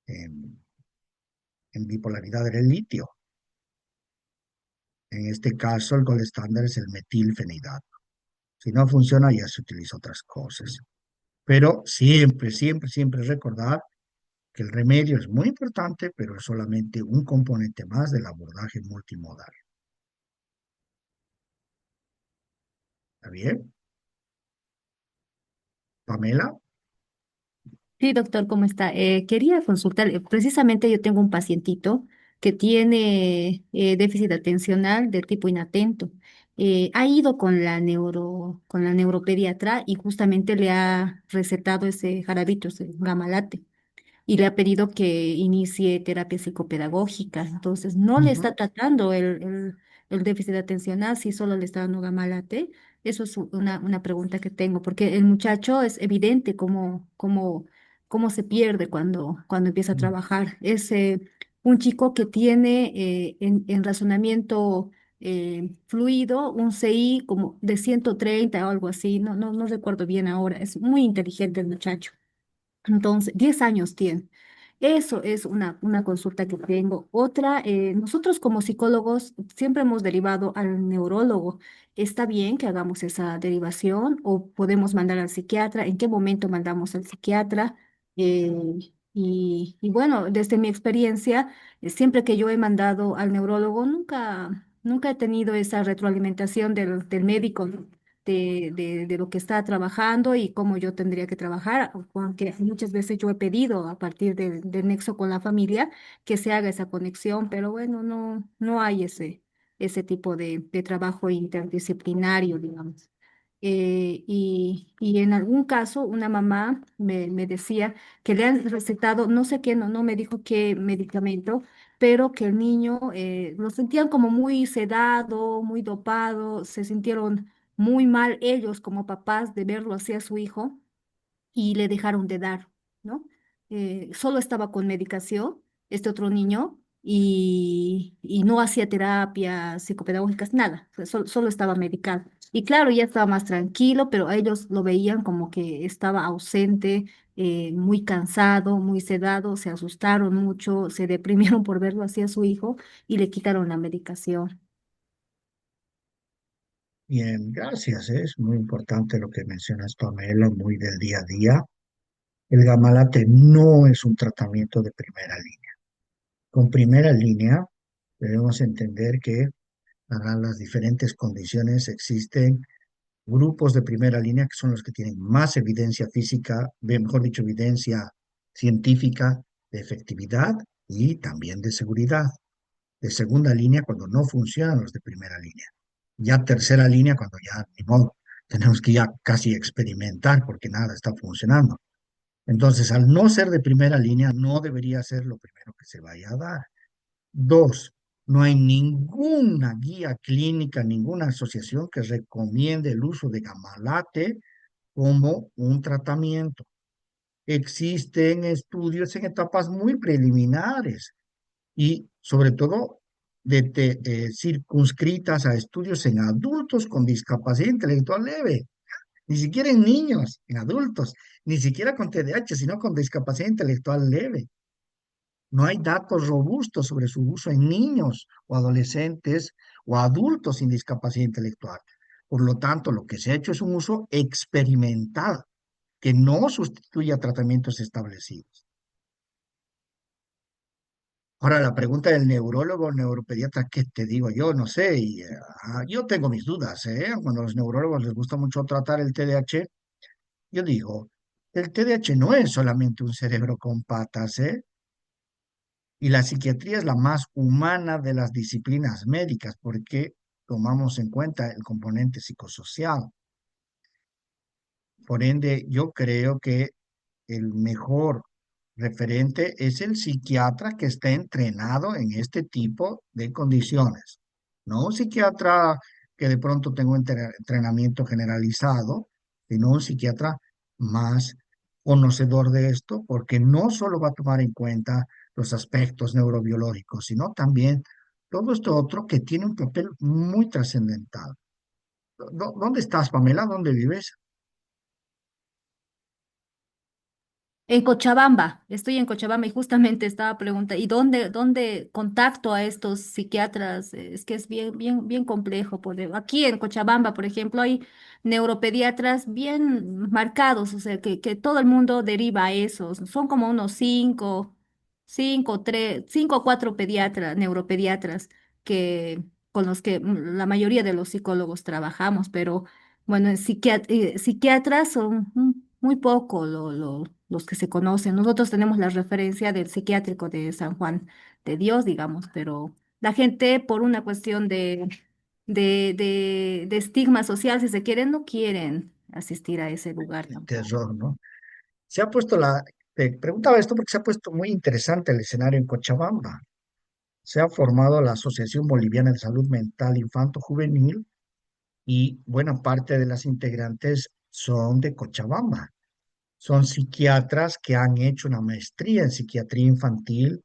en bipolaridad del litio? En este caso, el gold estándar es el metilfenidato. Si no funciona, ya se utiliza otras cosas. Pero siempre, siempre, siempre recordar que el remedio es muy importante, pero es solamente un componente más del abordaje multimodal. ¿Está bien? Pamela, Sí, doctor, ¿cómo está? Quería consultar, precisamente yo tengo un pacientito que tiene déficit atencional de tipo inatento. Ha ido con la neuropediatra y justamente le ha recetado ese jarabito, ese gamalate y le ha pedido que inicie terapia psicopedagógica. Entonces, no le está ujú, tratando el déficit atencional, si solo le está dando gamalate. Eso es una pregunta que tengo, porque el muchacho es evidente cómo se pierde cuando empieza a trabajar. Es un chico que tiene en razonamiento fluido un CI como de 130 o algo así, no recuerdo bien ahora. Es muy inteligente el muchacho. Entonces, 10 años tiene. Eso es una consulta que tengo. Otra, nosotros como psicólogos siempre hemos derivado al neurólogo. ¿Está bien que hagamos esa derivación o podemos mandar al psiquiatra? ¿En qué momento mandamos al psiquiatra? Y bueno, desde mi experiencia, siempre que yo he mandado al neurólogo, nunca he tenido esa retroalimentación del médico, ¿no? De lo que está trabajando y cómo yo tendría que trabajar, aunque muchas veces yo he pedido a partir del nexo con la familia que se haga esa conexión, pero bueno, no hay ese tipo de trabajo interdisciplinario, digamos. Y en algún caso, una mamá me decía que le han recetado, no sé qué, no me dijo qué medicamento, pero que el niño lo sentían como muy sedado, muy dopado, se sintieron muy mal ellos como papás de verlo así a su hijo y le dejaron de dar, ¿no? Solo estaba con medicación, este otro niño, y no hacía terapias psicopedagógicas, nada, o sea, solo estaba medicado. Y claro, ya estaba más tranquilo, pero ellos lo veían como que estaba ausente, muy cansado, muy sedado, se asustaron mucho, se deprimieron por verlo así a su hijo y le quitaron la medicación. bien, gracias. Es muy importante lo que mencionas, Pamela, muy del día a día. El gamalate no es un tratamiento de primera línea. Con primera línea debemos entender que para las diferentes condiciones existen grupos de primera línea que son los que tienen más evidencia física, mejor dicho, evidencia científica de efectividad y también de seguridad. De segunda línea cuando no funcionan los de primera línea. Ya tercera línea cuando ya, ni modo, tenemos que ya casi experimentar porque nada está funcionando. Entonces, al no ser de primera línea, no debería ser lo primero que se vaya a dar. Dos, no hay ninguna guía clínica, ninguna asociación que recomiende el uso de gamalate como un tratamiento. Existen estudios en etapas muy preliminares y sobre todo circunscritas a estudios en adultos con discapacidad intelectual leve, ni siquiera en niños, en adultos, ni siquiera con TDAH, sino con discapacidad intelectual leve. No hay datos robustos sobre su uso en niños o adolescentes o adultos sin discapacidad intelectual. Por lo tanto, lo que se ha hecho es un uso experimental que no sustituye a tratamientos establecidos. Ahora, la pregunta del neurólogo o neuropediatra, ¿qué te digo yo? No sé, yo tengo mis dudas, ¿eh? Cuando a los neurólogos les gusta mucho tratar el TDAH, yo digo, el TDAH no es solamente un cerebro con patas, ¿eh? Y la psiquiatría es la más humana de las disciplinas médicas porque tomamos en cuenta el componente psicosocial. Por ende, yo creo que el mejor referente es el psiquiatra que esté entrenado en este tipo de condiciones. No un psiquiatra que de pronto tenga un entrenamiento generalizado, sino un psiquiatra más conocedor de esto, porque no solo va a tomar en cuenta los aspectos neurobiológicos, sino también todo esto otro que tiene un papel muy trascendental. ¿Dónde estás, Pamela? ¿Dónde vives? En Cochabamba, estoy en Cochabamba y justamente estaba preguntando, ¿y dónde contacto a estos psiquiatras? Es que es bien complejo. Aquí en Cochabamba, por ejemplo, hay neuropediatras bien marcados, o sea, que todo el mundo deriva a esos. Son como unos cinco o cuatro pediatras, neuropediatras, con los que la mayoría de los psicólogos trabajamos, pero bueno, psiquiatras son muy poco los que se conocen. Nosotros tenemos la referencia del psiquiátrico de San Juan de Dios, digamos, pero la gente por una cuestión de estigma social, si se quiere, no quieren asistir a ese lugar tampoco. Terror, ¿no? Se ha puesto te preguntaba esto porque se ha puesto muy interesante el escenario en Cochabamba. Se ha formado la Asociación Boliviana de Salud Mental Infanto-Juvenil y buena parte de las integrantes son de Cochabamba. Son psiquiatras que han hecho una maestría en psiquiatría infantil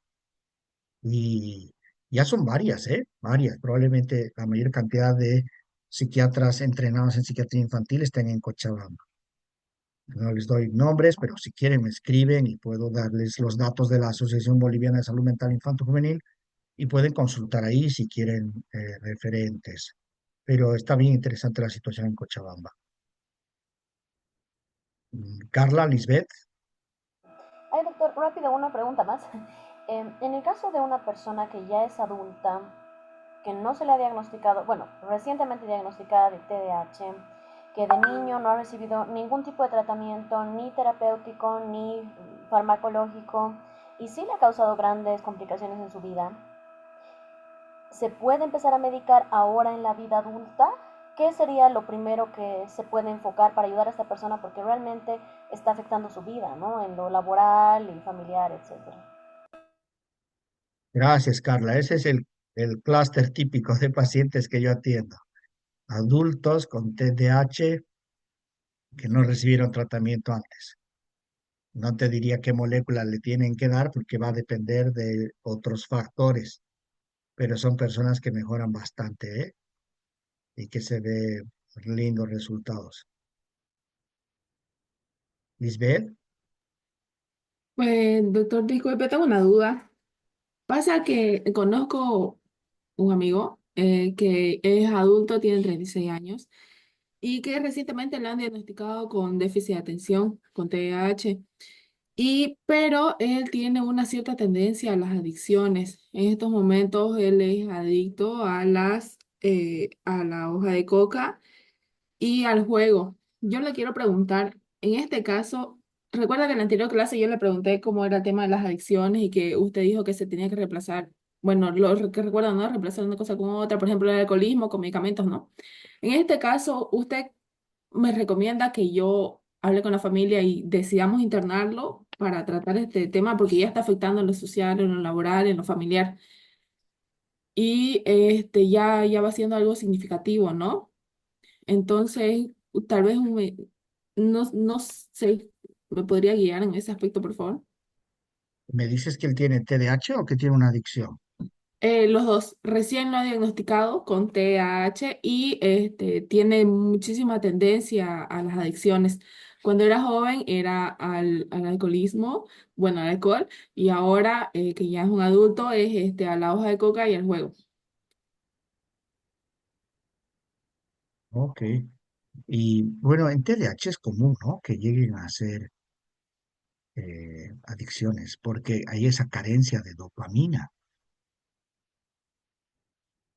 y ya son varias, ¿eh? Varias. Probablemente la mayor cantidad de psiquiatras entrenados en psiquiatría infantil estén en Cochabamba. No les doy nombres, pero si quieren me escriben y puedo darles los datos de la Asociación Boliviana de Salud Mental Infanto Juvenil y pueden consultar ahí si quieren referentes. Pero está bien interesante la situación en Cochabamba. Carla, Lisbeth, Ay, doctor, rápido, una pregunta más. En el caso de una persona que ya es adulta, que no se le ha diagnosticado, bueno, recientemente diagnosticada de TDAH, que de niño no ha recibido ningún tipo de tratamiento, ni terapéutico, ni farmacológico, y sí le ha causado grandes complicaciones en su vida, ¿se puede empezar a medicar ahora en la vida adulta? ¿Qué sería lo primero que se puede enfocar para ayudar a esta persona? Porque realmente está afectando su vida, ¿no? En lo laboral y familiar, etcétera. gracias Carla. Ese es el clúster típico de pacientes que yo atiendo. Adultos con TDAH que no recibieron tratamiento antes. No te diría qué molécula le tienen que dar porque va a depender de otros factores, pero son personas que mejoran bastante, ¿eh? Y que se ve lindos resultados. Lisbeth, Pues, doctor, disculpe, tengo una duda. Pasa que conozco un amigo que es adulto, tiene 36 años y que recientemente le han diagnosticado con déficit de atención, con TDAH. Pero él tiene una cierta tendencia a las adicciones. En estos momentos él es adicto a la hoja de coca y al juego. Yo le quiero preguntar, en este caso, recuerda que en la anterior clase yo le pregunté cómo era el tema de las adicciones y que usted dijo que se tenía que reemplazar, bueno, que recuerdo, ¿no? Reemplazar una cosa con otra, por ejemplo, el alcoholismo con medicamentos, ¿no? En este caso, usted me recomienda que yo hable con la familia y decidamos internarlo para tratar este tema porque ya está afectando en lo social, en lo laboral, en lo familiar y ya va siendo algo significativo, ¿no? Entonces, tal vez no sé, ¿me podría guiar en ese aspecto, por favor? ¿me dices que él tiene TDAH o que tiene una adicción? Los dos recién lo ha diagnosticado con TDAH y tiene muchísima tendencia a las adicciones. Cuando era joven era al alcoholismo, bueno, al alcohol, y ahora que ya es un adulto es a la hoja de coca y al juego. Ok. Y bueno, en TDAH es común, ¿no? Que lleguen a ser adicciones, porque hay esa carencia de dopamina.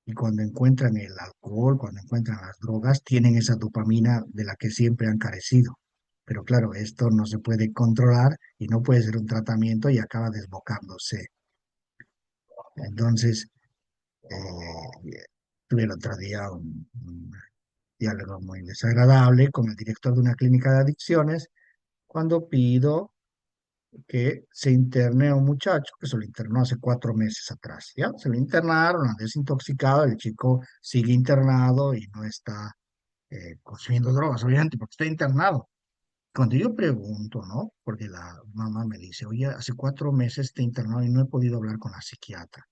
Y cuando encuentran el alcohol, cuando encuentran las drogas, tienen esa dopamina de la que siempre han carecido. Pero claro, esto no se puede controlar y no puede ser un tratamiento y acaba desbocándose. Entonces, tuve el otro día un diálogo muy desagradable con el director de una clínica de adicciones cuando pido que se interne a un muchacho que se lo internó hace 4 meses atrás. ¿Ya? Se lo internaron, han desintoxicado, el chico sigue internado y no está consumiendo drogas, obviamente, porque está internado. Cuando yo pregunto, ¿no? Porque la mamá me dice, oye, hace 4 meses está internado y no he podido hablar con la psiquiatra.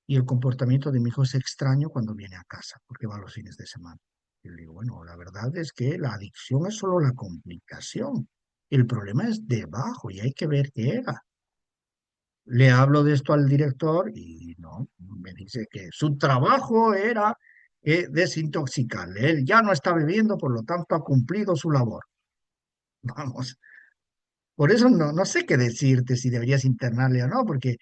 Y el comportamiento de mi hijo es extraño cuando viene a casa, porque va los fines de semana. Y le digo, bueno, la verdad es que la adicción es solo la complicación. El problema es debajo y hay que ver qué era. Le hablo de esto al director y no, me dice que su trabajo era desintoxicarle. Él ya no está bebiendo, por lo tanto ha cumplido su labor. Vamos, por eso no sé qué decirte si deberías internarle o no, porque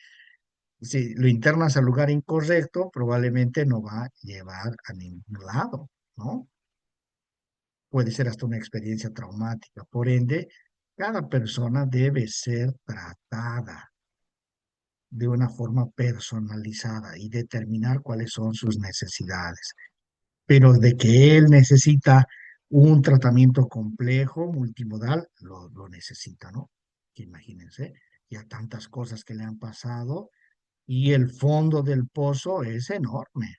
si lo internas al lugar incorrecto, probablemente no va a llevar a ningún lado, ¿no? Puede ser hasta una experiencia traumática. Por ende, cada persona debe ser tratada de una forma personalizada y determinar cuáles son sus necesidades. Pero de que él necesita un tratamiento complejo, multimodal, lo necesita, ¿no? Que imagínense, ya tantas cosas que le han pasado y el fondo del pozo es enorme.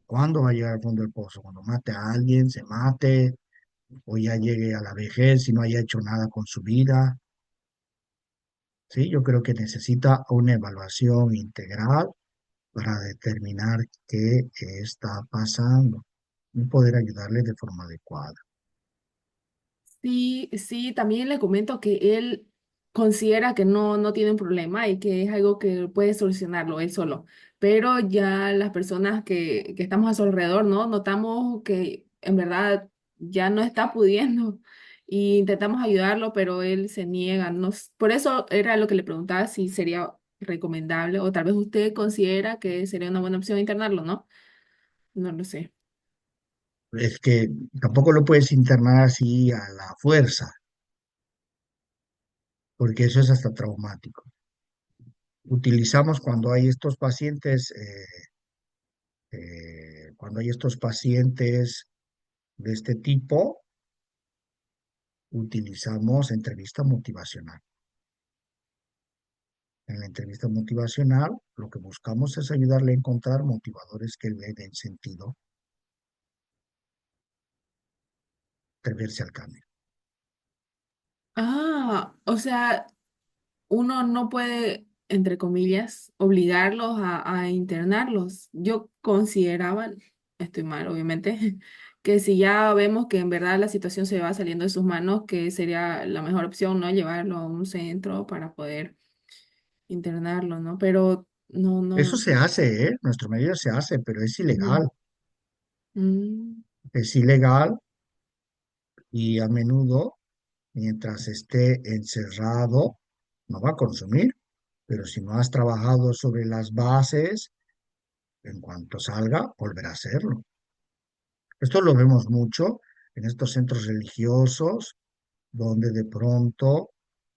¿Cuándo va a llegar al fondo del pozo? Cuando mate a alguien, se mate, o ya llegue a la vejez y no haya hecho nada con su vida. Sí, yo creo que necesita una evaluación integral para determinar qué está pasando y poder ayudarle de forma adecuada. Sí, sí, también le comento que él considera que no tiene un problema y que es algo que puede solucionarlo él solo. Pero ya las personas que estamos a su alrededor, ¿no? Notamos que en verdad ya no está pudiendo y intentamos ayudarlo, pero él se niega. Por eso era lo que le preguntaba si sería recomendable o tal vez usted considera que sería una buena opción internarlo, ¿no? No lo sé. Es que tampoco lo puedes internar así a la fuerza, porque eso es hasta traumático. Utilizamos cuando hay estos pacientes de este tipo, utilizamos entrevista motivacional. En la entrevista motivacional, lo que buscamos es ayudarle a encontrar motivadores que le den sentido, atreverse al cambio. Ah, o sea, uno no puede, entre comillas, obligarlos a internarlos. Yo consideraba, estoy mal, obviamente, que si ya vemos que en verdad la situación se va saliendo de sus manos, que sería la mejor opción, ¿no? Llevarlo a un centro para poder internarlo, ¿no? Pero no, Eso no. se hace, ¿eh? Nuestro medio se hace, pero es Ujú. ilegal. Mm. Es ilegal y a menudo, mientras esté encerrado, no va a consumir. Pero si no has trabajado sobre las bases, en cuanto salga, volverá a hacerlo. Esto lo vemos mucho en estos centros religiosos, donde de pronto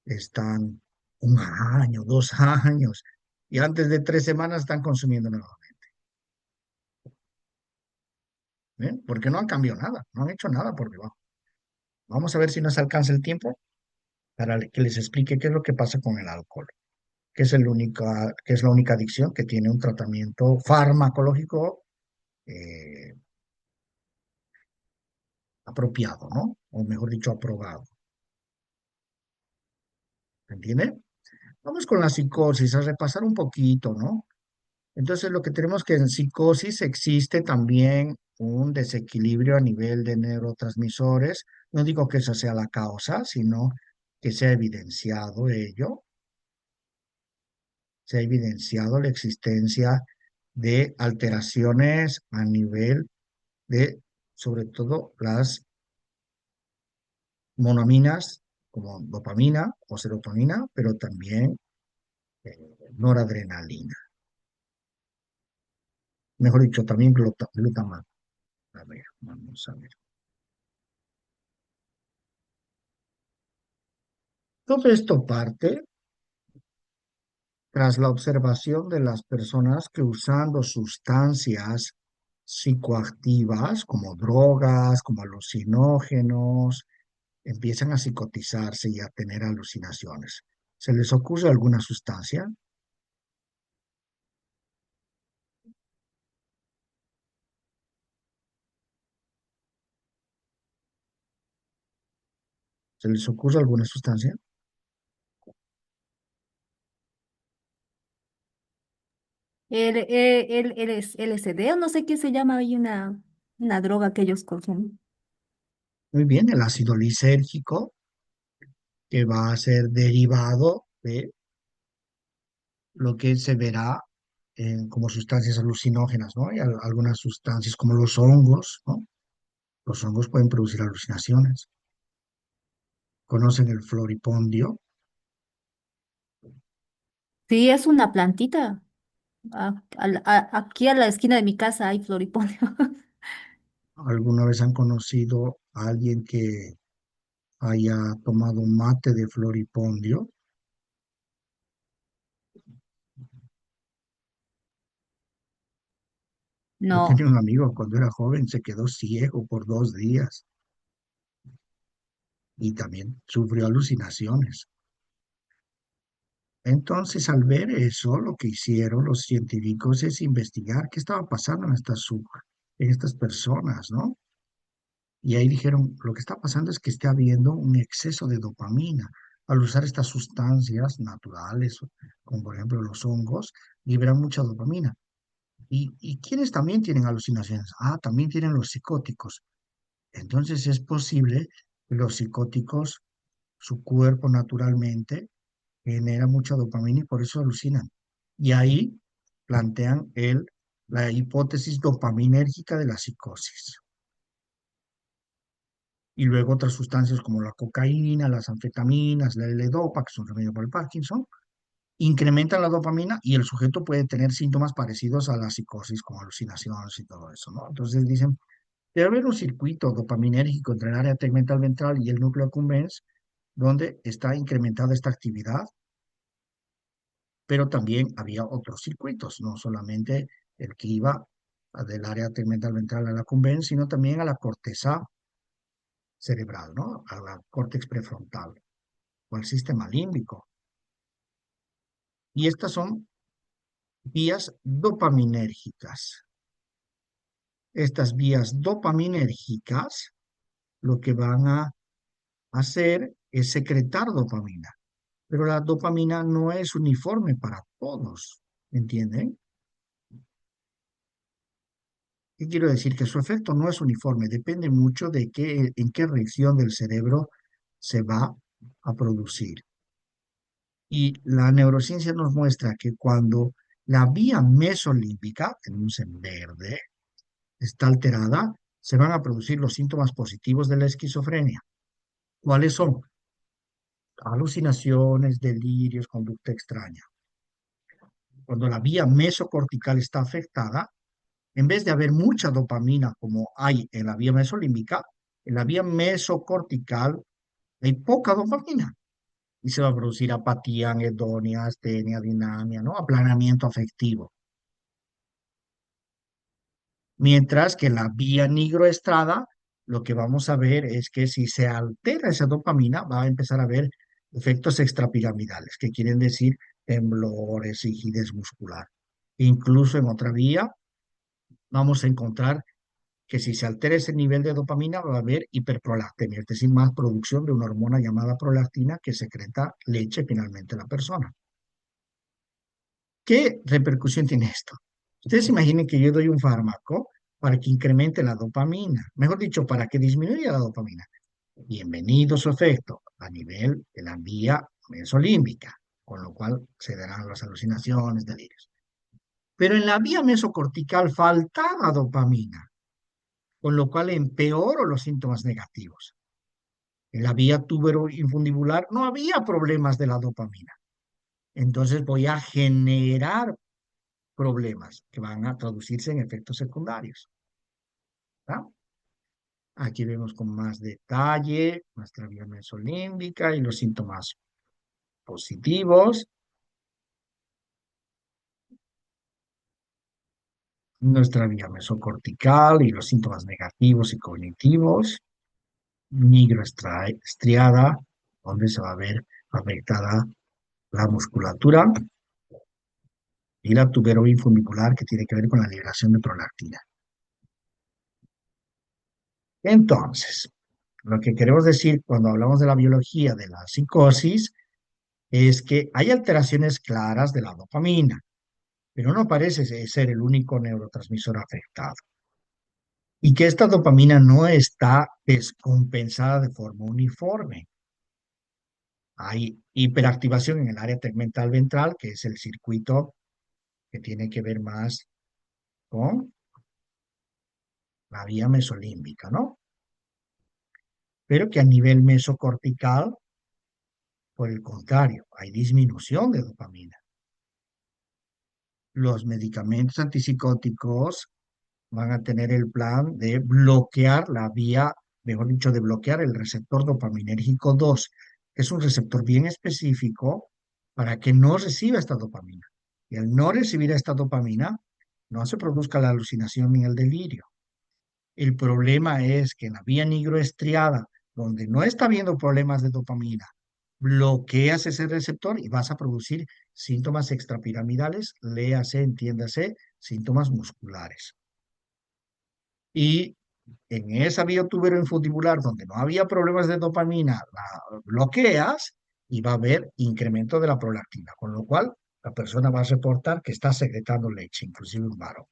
están 1 año, 2 años, y antes de 3 semanas están consumiendo nuevamente. ¿Eh? Porque no han cambiado nada, no han hecho nada por debajo. Vamos a ver si nos alcanza el tiempo para que les explique qué es lo que pasa con el alcohol, que es la única adicción que tiene un tratamiento farmacológico eh, apropiado, ¿no? O mejor dicho, aprobado. ¿Entiende? Vamos con la psicosis, a repasar un poquito, ¿no? Entonces, lo que tenemos que en psicosis existe también un desequilibrio a nivel de neurotransmisores. No digo que esa sea la causa, sino que se ha evidenciado la existencia de alteraciones a nivel de, sobre todo, las monoaminas, como dopamina o serotonina, pero también noradrenalina. Mejor dicho, también glutamato. A ver, vamos a ver. Todo esto parte tras la observación de las personas que usando sustancias psicoactivas como drogas, como alucinógenos, empiezan a psicotizarse y a tener alucinaciones. ¿Se les ocurre alguna sustancia? ¿Se les ocurre alguna sustancia? LSD o no sé qué se llama, hay una droga que ellos consumen. Muy bien, el ácido lisérgico, que va a ser derivado de lo que se verá como sustancias alucinógenas, ¿no? Hay algunas sustancias como los hongos, ¿no? Los hongos pueden producir alucinaciones. ¿Conocen el floripondio? Sí, es una plantita. Aquí a la esquina de mi casa hay floripondio. ¿Alguna vez han conocido a alguien que haya tomado mate de floripondio? Yo tenía No. un amigo cuando era joven, se quedó ciego por 2 días y también sufrió alucinaciones. Entonces, al ver eso, lo que hicieron los científicos es investigar qué estaba pasando en estas personas, ¿no? Y ahí dijeron, lo que está pasando es que está habiendo un exceso de dopamina. Al usar estas sustancias naturales, como por ejemplo los hongos, liberan mucha dopamina. ¿Y quiénes también tienen alucinaciones? Ah, también tienen los psicóticos. Entonces es posible que los psicóticos, su cuerpo naturalmente genera mucha dopamina y por eso alucinan. Y ahí plantean la hipótesis dopaminérgica de la psicosis. Y luego otras sustancias como la cocaína, las anfetaminas, la L-Dopa, que son remedio para el Parkinson, incrementan la dopamina y el sujeto puede tener síntomas parecidos a la psicosis, como alucinaciones y todo eso, ¿no? Entonces dicen, debe haber un circuito dopaminérgico entre el área tegmental ventral y el núcleo accumbens, donde está incrementada esta actividad, pero también había otros circuitos, no solamente el que iba del área tegmental ventral a la accumbens, sino también a la corteza cerebral, ¿no? A la córtex prefrontal o al sistema límbico. Y estas son vías dopaminérgicas. Estas vías dopaminérgicas lo que van a hacer es secretar dopamina, pero la dopamina no es uniforme para todos, ¿entienden? ¿Qué quiero decir? Que su efecto no es uniforme, depende mucho de en qué región del cerebro se va a producir. Y la neurociencia nos muestra que cuando la vía mesolímbica, tenemos en verde, está alterada, se van a producir los síntomas positivos de la esquizofrenia. ¿Cuáles son? Alucinaciones, delirios, conducta extraña. Cuando la vía mesocortical está afectada, en vez de haber mucha dopamina como hay en la vía mesolímbica, en la vía mesocortical hay poca dopamina y se va a producir apatía, anedonia, astenia, dinamia, ¿no? Aplanamiento afectivo. Mientras que en la vía nigroestrada, lo que vamos a ver es que si se altera esa dopamina, va a empezar a haber efectos extrapiramidales, que quieren decir temblores, rigidez muscular. Incluso en otra vía, vamos a encontrar que si se altera ese nivel de dopamina, va a haber hiperprolactemia, es decir, más producción de una hormona llamada prolactina que secreta leche finalmente la persona. ¿Qué repercusión tiene esto? Ustedes imaginen que yo doy un fármaco para que incremente la dopamina, mejor dicho, para que disminuya la dopamina. Bienvenido su efecto a nivel de la vía mesolímbica, con lo cual se darán las alucinaciones, delirios. Pero en la vía mesocortical faltaba dopamina, con lo cual empeoró los síntomas negativos. En la vía tuberoinfundibular no había problemas de la dopamina. Entonces voy a generar problemas que van a traducirse en efectos secundarios. ¿Tá? Aquí vemos con más detalle nuestra vía mesolímbica y los síntomas positivos. nuestra vía mesocortical y los síntomas negativos y cognitivos, nigroestriada, donde se va a ver afectada la musculatura, y la tuberoinfundibular, que tiene que ver con la liberación de prolactina. Entonces, lo que queremos decir cuando hablamos de la biología de la psicosis es que hay alteraciones claras de la dopamina, pero no parece ser el único neurotransmisor afectado. Y que esta dopamina no está descompensada de forma uniforme. Hay hiperactivación en el área tegmental ventral, que es el circuito que tiene que ver más con la vía mesolímbica, ¿no? Pero que a nivel mesocortical, por el contrario, hay disminución de dopamina. Los medicamentos antipsicóticos van a tener el plan de bloquear la vía, mejor dicho, de bloquear el receptor dopaminérgico 2, que es un receptor bien específico para que no reciba esta dopamina. Y al no recibir esta dopamina, no se produzca la alucinación ni el delirio. El problema es que en la vía nigroestriada, donde no está habiendo problemas de dopamina, bloqueas ese receptor y vas a producir síntomas extrapiramidales, léase, entiéndase, síntomas musculares. Y en esa vía tuberoinfundibular donde no había problemas de dopamina, la bloqueas y va a haber incremento de la prolactina, con lo cual la persona va a reportar que está secretando leche, inclusive un varón.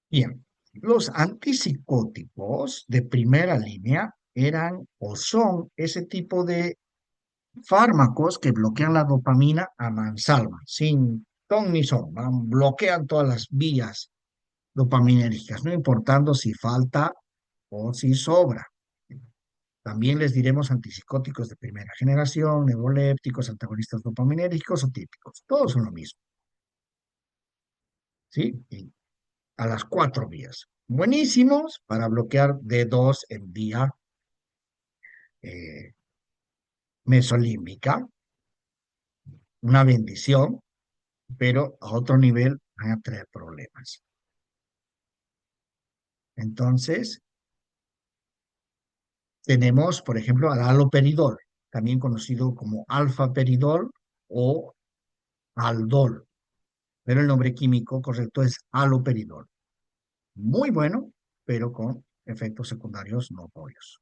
Bien, los antipsicóticos de primera línea eran o son ese tipo de fármacos que bloquean la dopamina a mansalva, sin ton ni son, bloquean todas las vías dopaminérgicas, no importando si falta o si sobra. También les diremos antipsicóticos de primera generación, neurolépticos, antagonistas dopaminérgicos o típicos. Todos son lo mismo, ¿sí? Y a las 4 vías. Buenísimos para bloquear D2 en vía eh, mesolímbica. Una bendición, pero a otro nivel van a traer problemas. Entonces, tenemos, por ejemplo, al haloperidol, también conocido como alfaperidol o aldol, pero el nombre químico correcto es haloperidol. Muy bueno, pero con efectos secundarios notorios.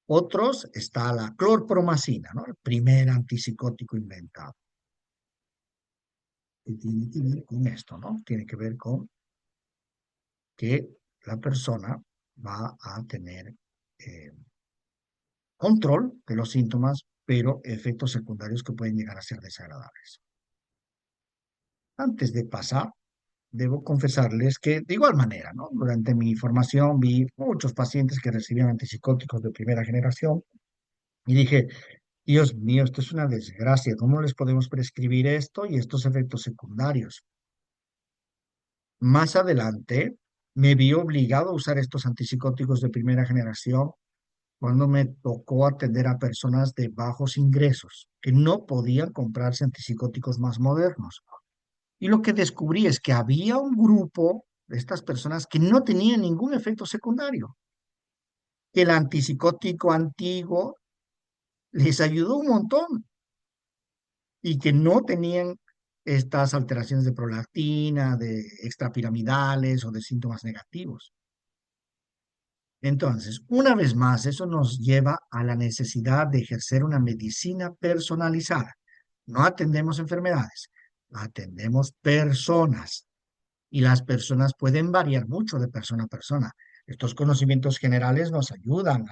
Otros está la clorpromacina, ¿no? El primer antipsicótico inventado. Que tiene que ver con esto, ¿no? Tiene que ver con que la persona va a tener eh, control de los síntomas, pero efectos secundarios que pueden llegar a ser desagradables. Antes de pasar, debo confesarles que de igual manera, ¿no? Durante mi formación vi muchos pacientes que recibían antipsicóticos de primera generación y dije, Dios mío, esto es una desgracia, ¿cómo les podemos prescribir esto y estos efectos secundarios? Más adelante me vi obligado a usar estos antipsicóticos de primera generación cuando me tocó atender a personas de bajos ingresos que no podían comprarse antipsicóticos más modernos. Y lo que descubrí es que había un grupo de estas personas que no tenían ningún efecto secundario, que el antipsicótico antiguo les ayudó un montón y que no tenían estas alteraciones de prolactina, de extrapiramidales o de síntomas negativos. Entonces, una vez más, eso nos lleva a la necesidad de ejercer una medicina personalizada. No atendemos enfermedades, atendemos personas y las personas pueden variar mucho de persona a persona. Estos conocimientos generales nos ayudan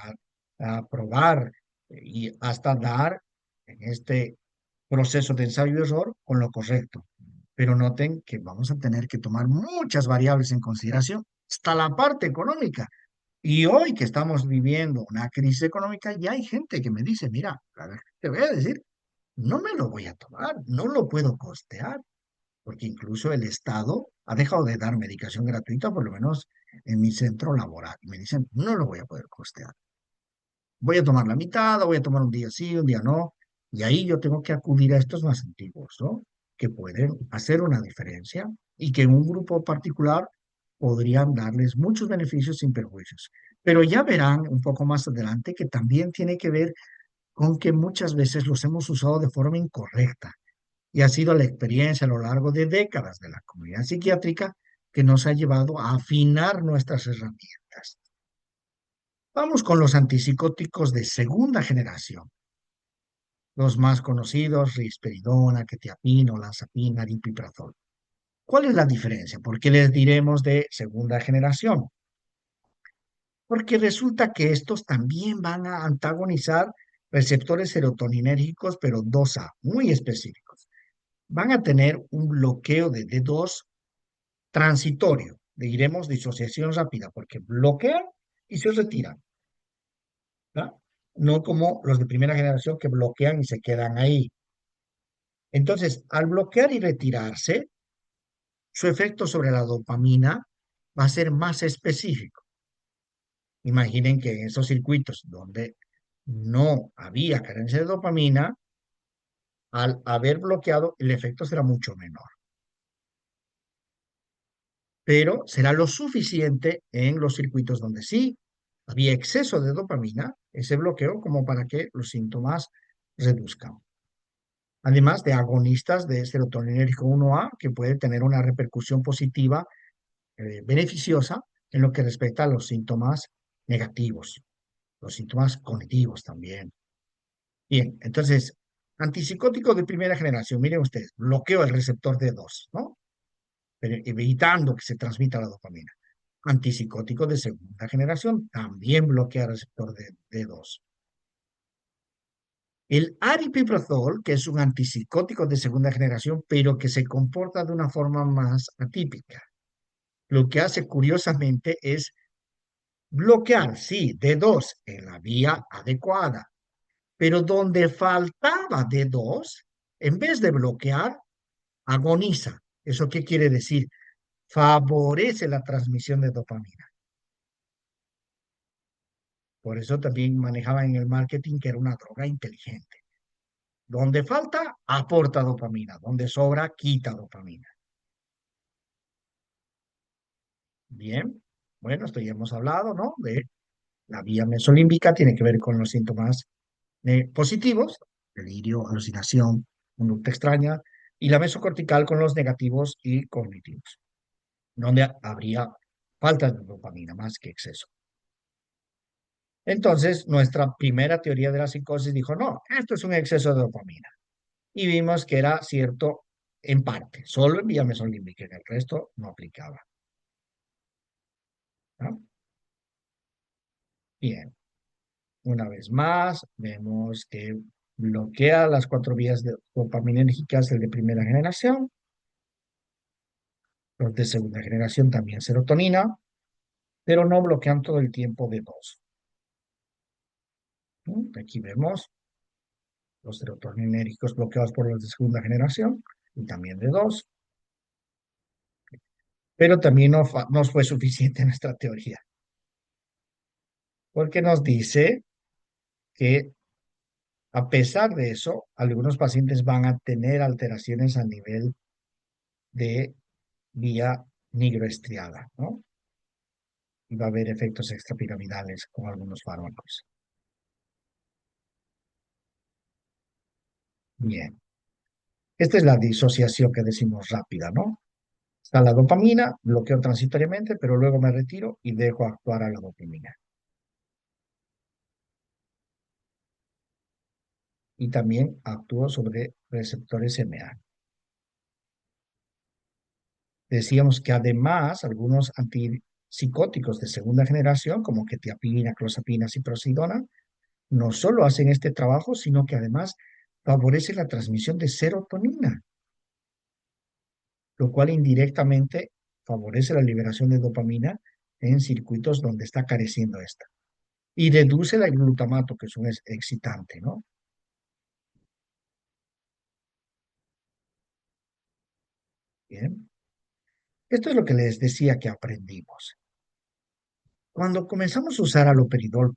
a probar y hasta dar en este proceso de ensayo y error con lo correcto. Pero noten que vamos a tener que tomar muchas variables en consideración, hasta la parte económica. Y hoy que estamos viviendo una crisis económica, ya hay gente que me dice, mira, a ver, te voy a decir, no me lo voy a tomar, no lo puedo costear, porque incluso el Estado ha dejado de dar medicación gratuita, por lo menos en mi centro laboral. Y me dicen, no lo voy a poder costear. Voy a tomar la mitad, o voy a tomar un día sí, un día no. Y ahí yo tengo que acudir a estos más antiguos, ¿no? que pueden hacer una diferencia y que en un grupo particular podrían darles muchos beneficios sin perjuicios. Pero ya verán un poco más adelante que también tiene que ver con que muchas veces los hemos usado de forma incorrecta y ha sido la experiencia a lo largo de décadas de la comunidad psiquiátrica que nos ha llevado a afinar nuestras herramientas. Vamos con los antipsicóticos de segunda generación. Los más conocidos, risperidona, quetiapina, olanzapina, aripiprazol. ¿Cuál es la diferencia? ¿Por qué les diremos de segunda generación? Porque resulta que estos también van a antagonizar receptores serotoninérgicos, pero 2A, muy específicos. Van a tener un bloqueo de D2 transitorio, le diremos disociación rápida, porque bloquean y se retiran, ¿verdad? No como los de primera generación que bloquean y se quedan ahí. Entonces, al bloquear y retirarse, su efecto sobre la dopamina va a ser más específico. Imaginen que en esos circuitos donde no había carencia de dopamina, al haber bloqueado, el efecto será mucho menor. Pero será lo suficiente en los circuitos donde sí había exceso de dopamina, ese bloqueo, como para que los síntomas reduzcan. Además de agonistas de serotoninérgico 1A, que puede tener una repercusión positiva, beneficiosa, en lo que respecta a los síntomas negativos, los síntomas cognitivos también. Bien, entonces, antipsicótico de primera generación, miren ustedes, bloqueo el receptor D2, ¿no? Pero evitando que se transmita la dopamina. Antipsicótico de segunda generación, también bloquea el receptor de D2. El aripiprazol, que es un antipsicótico de segunda generación, pero que se comporta de una forma más atípica. Lo que hace curiosamente es bloquear, sí, D2 en la vía adecuada, pero donde faltaba D2, en vez de bloquear, agoniza. ¿Eso qué quiere decir? Favorece la transmisión de dopamina. Por eso también manejaban en el marketing que era una droga inteligente. Donde falta, aporta dopamina. Donde sobra, quita dopamina. Bien, bueno, esto ya hemos hablado, ¿no? De la vía mesolímbica, tiene que ver con los síntomas positivos, delirio, alucinación, conducta extraña, y la mesocortical con los negativos y cognitivos, donde habría falta de dopamina más que exceso. Entonces, nuestra primera teoría de la psicosis dijo, no, esto es un exceso de dopamina. Y vimos que era cierto en parte, solo en vía mesolímbica, en el resto no aplicaba. ¿No? Bien, una vez más, vemos que bloquea las 4 vías dopaminérgicas del de primera generación, los de segunda generación también serotonina, pero no bloquean todo el tiempo de dos. Aquí vemos los serotoninérgicos bloqueados por los de segunda generación y también de dos, pero también no fue suficiente nuestra teoría, porque nos dice que a pesar de eso, algunos pacientes van a tener alteraciones a nivel de vía nigroestriada, ¿no? Y va a haber efectos extrapiramidales con algunos fármacos. Bien. Esta es la disociación que decimos rápida, ¿no? Está la dopamina, bloqueo transitoriamente, pero luego me retiro y dejo actuar a la dopamina. Y también actúo sobre receptores MA. Decíamos que además algunos antipsicóticos de segunda generación, como quetiapina, clozapina, ciprosidona, no solo hacen este trabajo, sino que además favorecen la transmisión de serotonina, lo cual indirectamente favorece la liberación de dopamina en circuitos donde está careciendo esta. Y reduce el glutamato, que es un excitante, ¿no? Bien. Esto es lo que les decía que aprendimos. Cuando comenzamos a usar aloperidol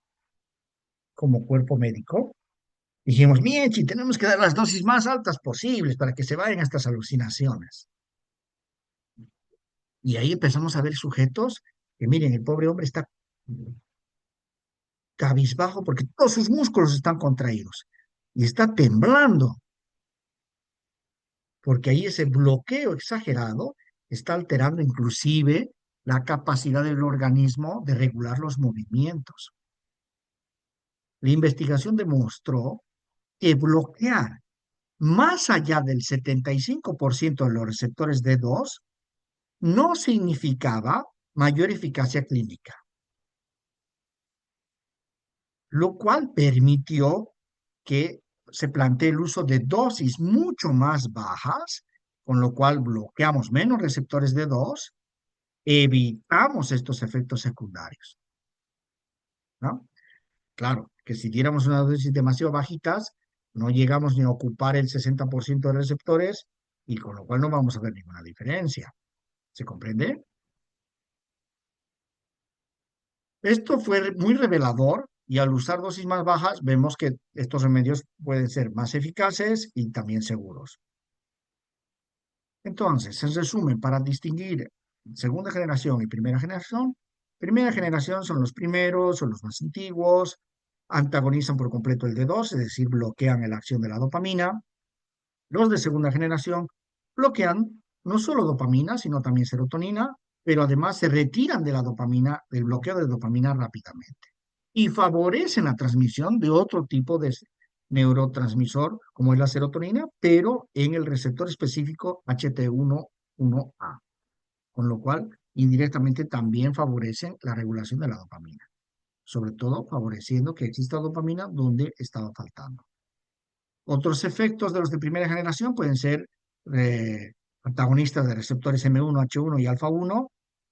como cuerpo médico, Dijimos, Miechi, tenemos que dar las dosis más altas posibles para que se vayan estas alucinaciones. Y ahí empezamos a ver sujetos que, miren, el pobre hombre está cabizbajo porque todos sus músculos están contraídos y está temblando, porque ahí ese bloqueo exagerado está alterando inclusive la capacidad del organismo de regular los movimientos. La investigación demostró que bloquear más allá del 75% de los receptores D2 no significaba mayor eficacia clínica, lo cual permitió que se plantee el uso de dosis mucho más bajas, con lo cual bloqueamos menos receptores D2, evitamos estos efectos secundarios, ¿no? Claro, que si diéramos una dosis demasiado bajitas, no llegamos ni a ocupar el 60% de receptores y con lo cual no vamos a ver ninguna diferencia. ¿Se comprende? Esto fue muy revelador y al usar dosis más bajas vemos que estos remedios pueden ser más eficaces y también seguros. Entonces, en resumen, para distinguir segunda generación y primera generación son los primeros, son los más antiguos, antagonizan por completo el D2, es decir, bloquean la acción de la dopamina. Los de segunda generación bloquean no solo dopamina, sino también serotonina, pero además se retiran de la dopamina, del bloqueo de dopamina rápidamente y favorecen la transmisión de otro tipo de neurotransmisor, como es la serotonina, pero en el receptor específico HT1A, con lo cual indirectamente también favorecen la regulación de la dopamina, sobre todo favoreciendo que exista dopamina donde estaba faltando. Otros efectos de los de primera generación pueden ser eh, antagonistas de receptores M1, H1 y alfa-1,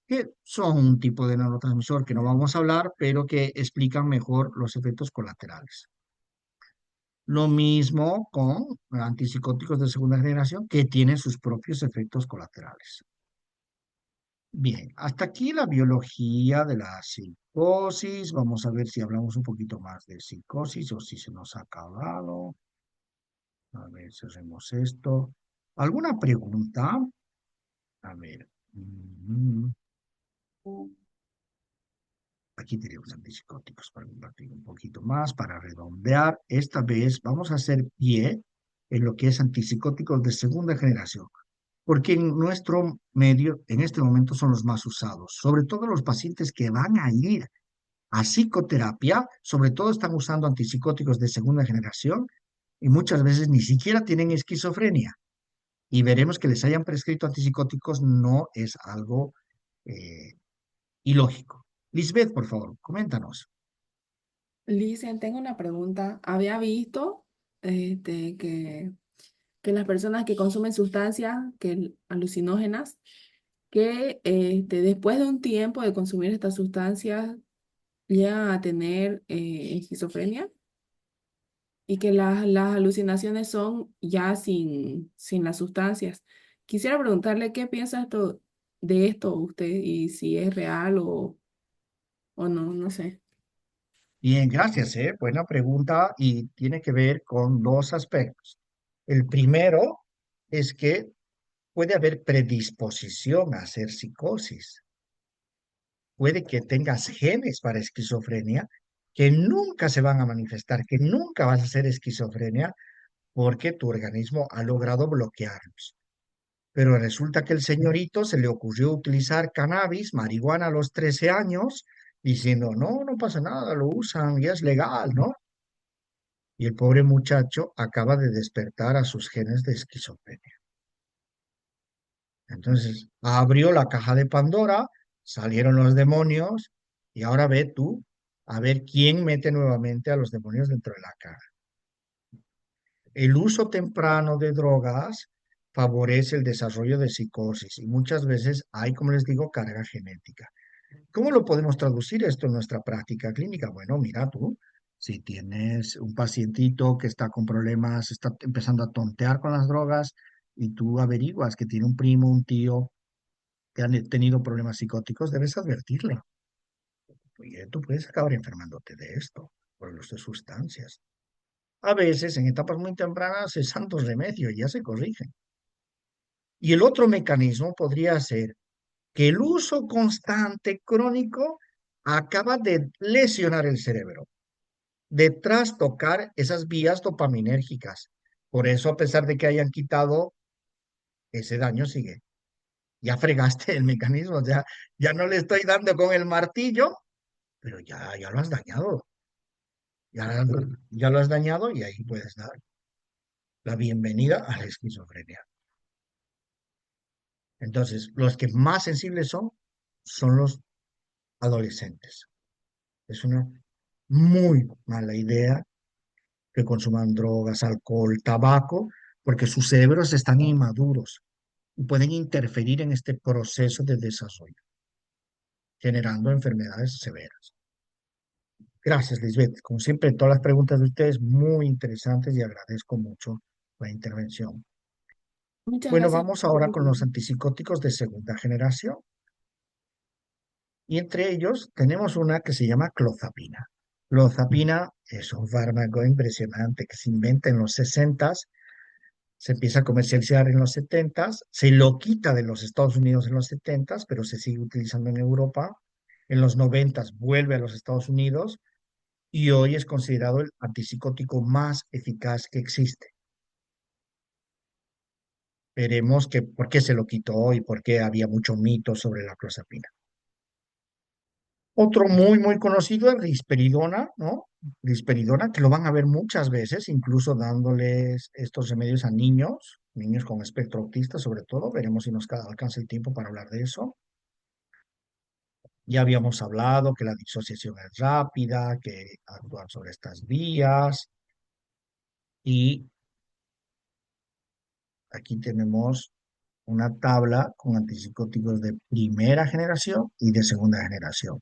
que son un tipo de neurotransmisor que no vamos a hablar, pero que explican mejor los efectos colaterales. Lo mismo con antipsicóticos de segunda generación que tienen sus propios efectos colaterales. Bien, hasta aquí la biología de la psicosis. Vamos a ver si hablamos un poquito más de psicosis o si se nos ha acabado. A ver, cerremos esto. ¿Alguna pregunta? A ver. Aquí tenemos antipsicóticos para compartir un poquito más, para redondear. Esta vez vamos a hacer pie en lo que es antipsicóticos de segunda generación, porque en nuestro medio, en este momento, son los más usados, sobre todo los pacientes que van a ir a psicoterapia, sobre todo están usando antipsicóticos de segunda generación y muchas veces ni siquiera tienen esquizofrenia. Y veremos que les hayan prescrito antipsicóticos no es algo eh, ilógico. Lisbeth, por favor, coméntanos. Licen, tengo una pregunta. Había visto que las personas que consumen sustancias alucinógenas, que después de un tiempo de consumir estas sustancias llegan a tener esquizofrenia y que las alucinaciones son ya sin las sustancias. Quisiera preguntarle qué piensa de esto usted y si es real o no, no sé. Bien, gracias, buena pregunta y tiene que ver con dos aspectos. El primero es que puede haber predisposición a hacer psicosis. Puede que tengas genes para esquizofrenia que nunca se van a manifestar, que nunca vas a hacer esquizofrenia porque tu organismo ha logrado bloquearlos. Pero resulta que el señorito se le ocurrió utilizar cannabis, marihuana a los 13 años, diciendo, no, no pasa nada, lo usan y es legal, ¿no? Y el pobre muchacho acaba de despertar a sus genes de esquizofrenia. Entonces, abrió la caja de Pandora, salieron los demonios y ahora ve tú a ver quién mete nuevamente a los demonios dentro de la caja. El uso temprano de drogas favorece el desarrollo de psicosis y muchas veces hay, como les digo, carga genética. ¿Cómo lo podemos traducir esto en nuestra práctica clínica? Bueno, mira tú, si tienes un pacientito que está con problemas, está empezando a tontear con las drogas y tú averiguas que tiene un primo, un tío que han tenido problemas psicóticos, debes advertirle. Oye, tú puedes acabar enfermándote de esto por el uso de sustancias. a veces en etapas muy tempranas es santo remedio y ya se corrigen. Y el otro mecanismo podría ser que el uso constante crónico acaba de lesionar el cerebro, de trastocar esas vías dopaminérgicas. Por eso, a pesar de que hayan quitado, ese daño sigue. Ya fregaste el mecanismo, ya no le estoy dando con el martillo, pero ya lo has dañado. Ya, ya lo has dañado y ahí puedes dar la bienvenida a la esquizofrenia. Entonces, los que más sensibles son los adolescentes. Es una muy mala idea que consuman drogas, alcohol, tabaco, porque sus cerebros están inmaduros y pueden interferir en este proceso de desarrollo, generando enfermedades severas. Gracias, Lisbeth. Como siempre, todas las preguntas de ustedes muy interesantes y agradezco mucho la intervención. Muchas Bueno, gracias. vamos ahora con los antipsicóticos de segunda generación. Y entre ellos tenemos una que se llama clozapina. Clozapina es un fármaco impresionante que se inventa en los 60, se empieza a comercializar en los 70, se lo quita de los Estados Unidos en los 70, pero se sigue utilizando en Europa. En los 90 vuelve a los Estados Unidos y hoy es considerado el antipsicótico más eficaz que existe. Veremos que, por qué se lo quitó y por qué había mucho mito sobre la clozapina. Otro muy conocido es risperidona, ¿no? Risperidona, que lo van a ver muchas veces, incluso dándoles estos remedios a niños, niños con espectro autista sobre todo. Veremos si nos alcanza el tiempo para hablar de eso. Ya habíamos hablado que la disociación es rápida, que actúan sobre estas vías. Y aquí tenemos una tabla con antipsicóticos de primera generación y de segunda generación.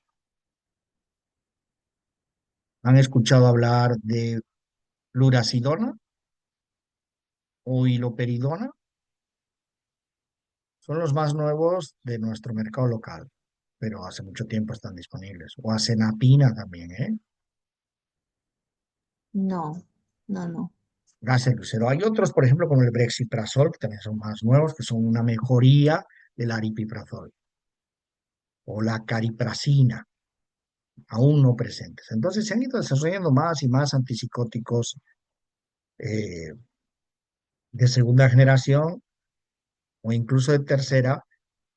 ¿Han escuchado hablar de lurasidona o iloperidona? Son los más nuevos de nuestro mercado local, pero hace mucho tiempo están disponibles. O acenapina también, ¿eh? No, no, no. Gases lucero. Hay otros, por ejemplo, como el brexiprazol, que también son más nuevos, que son una mejoría del aripiprazol. O la cariprazina, aún no presentes. Entonces se han ido desarrollando más y más antipsicóticos eh, de segunda generación o incluso de tercera,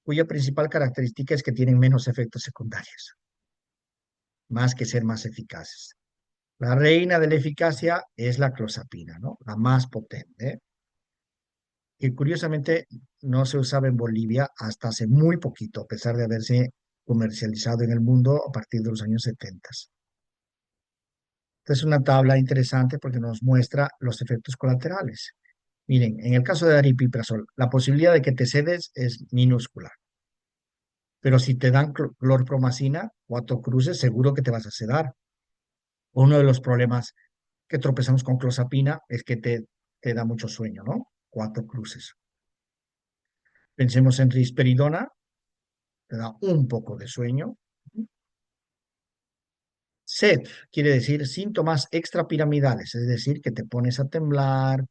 cuya principal característica es que tienen menos efectos secundarios, más que ser más eficaces. La reina de la eficacia es la clozapina, ¿no? La más potente, que curiosamente no se usaba en Bolivia hasta hace muy poquito, a pesar de haberse comercializado en el mundo a partir de los años 70. Esta es una tabla interesante porque nos muestra los efectos colaterales. Miren, en el caso de aripiprazol, la posibilidad de que te sedes es minúscula, pero si te dan clorpromacina, 4 cruces, seguro que te vas a sedar. Uno de los problemas que tropezamos con clozapina es que te da mucho sueño, ¿no? 4 cruces. Pensemos en risperidona, te da un poco de sueño. Sed quiere decir síntomas extrapiramidales, es decir, que te pones a temblar,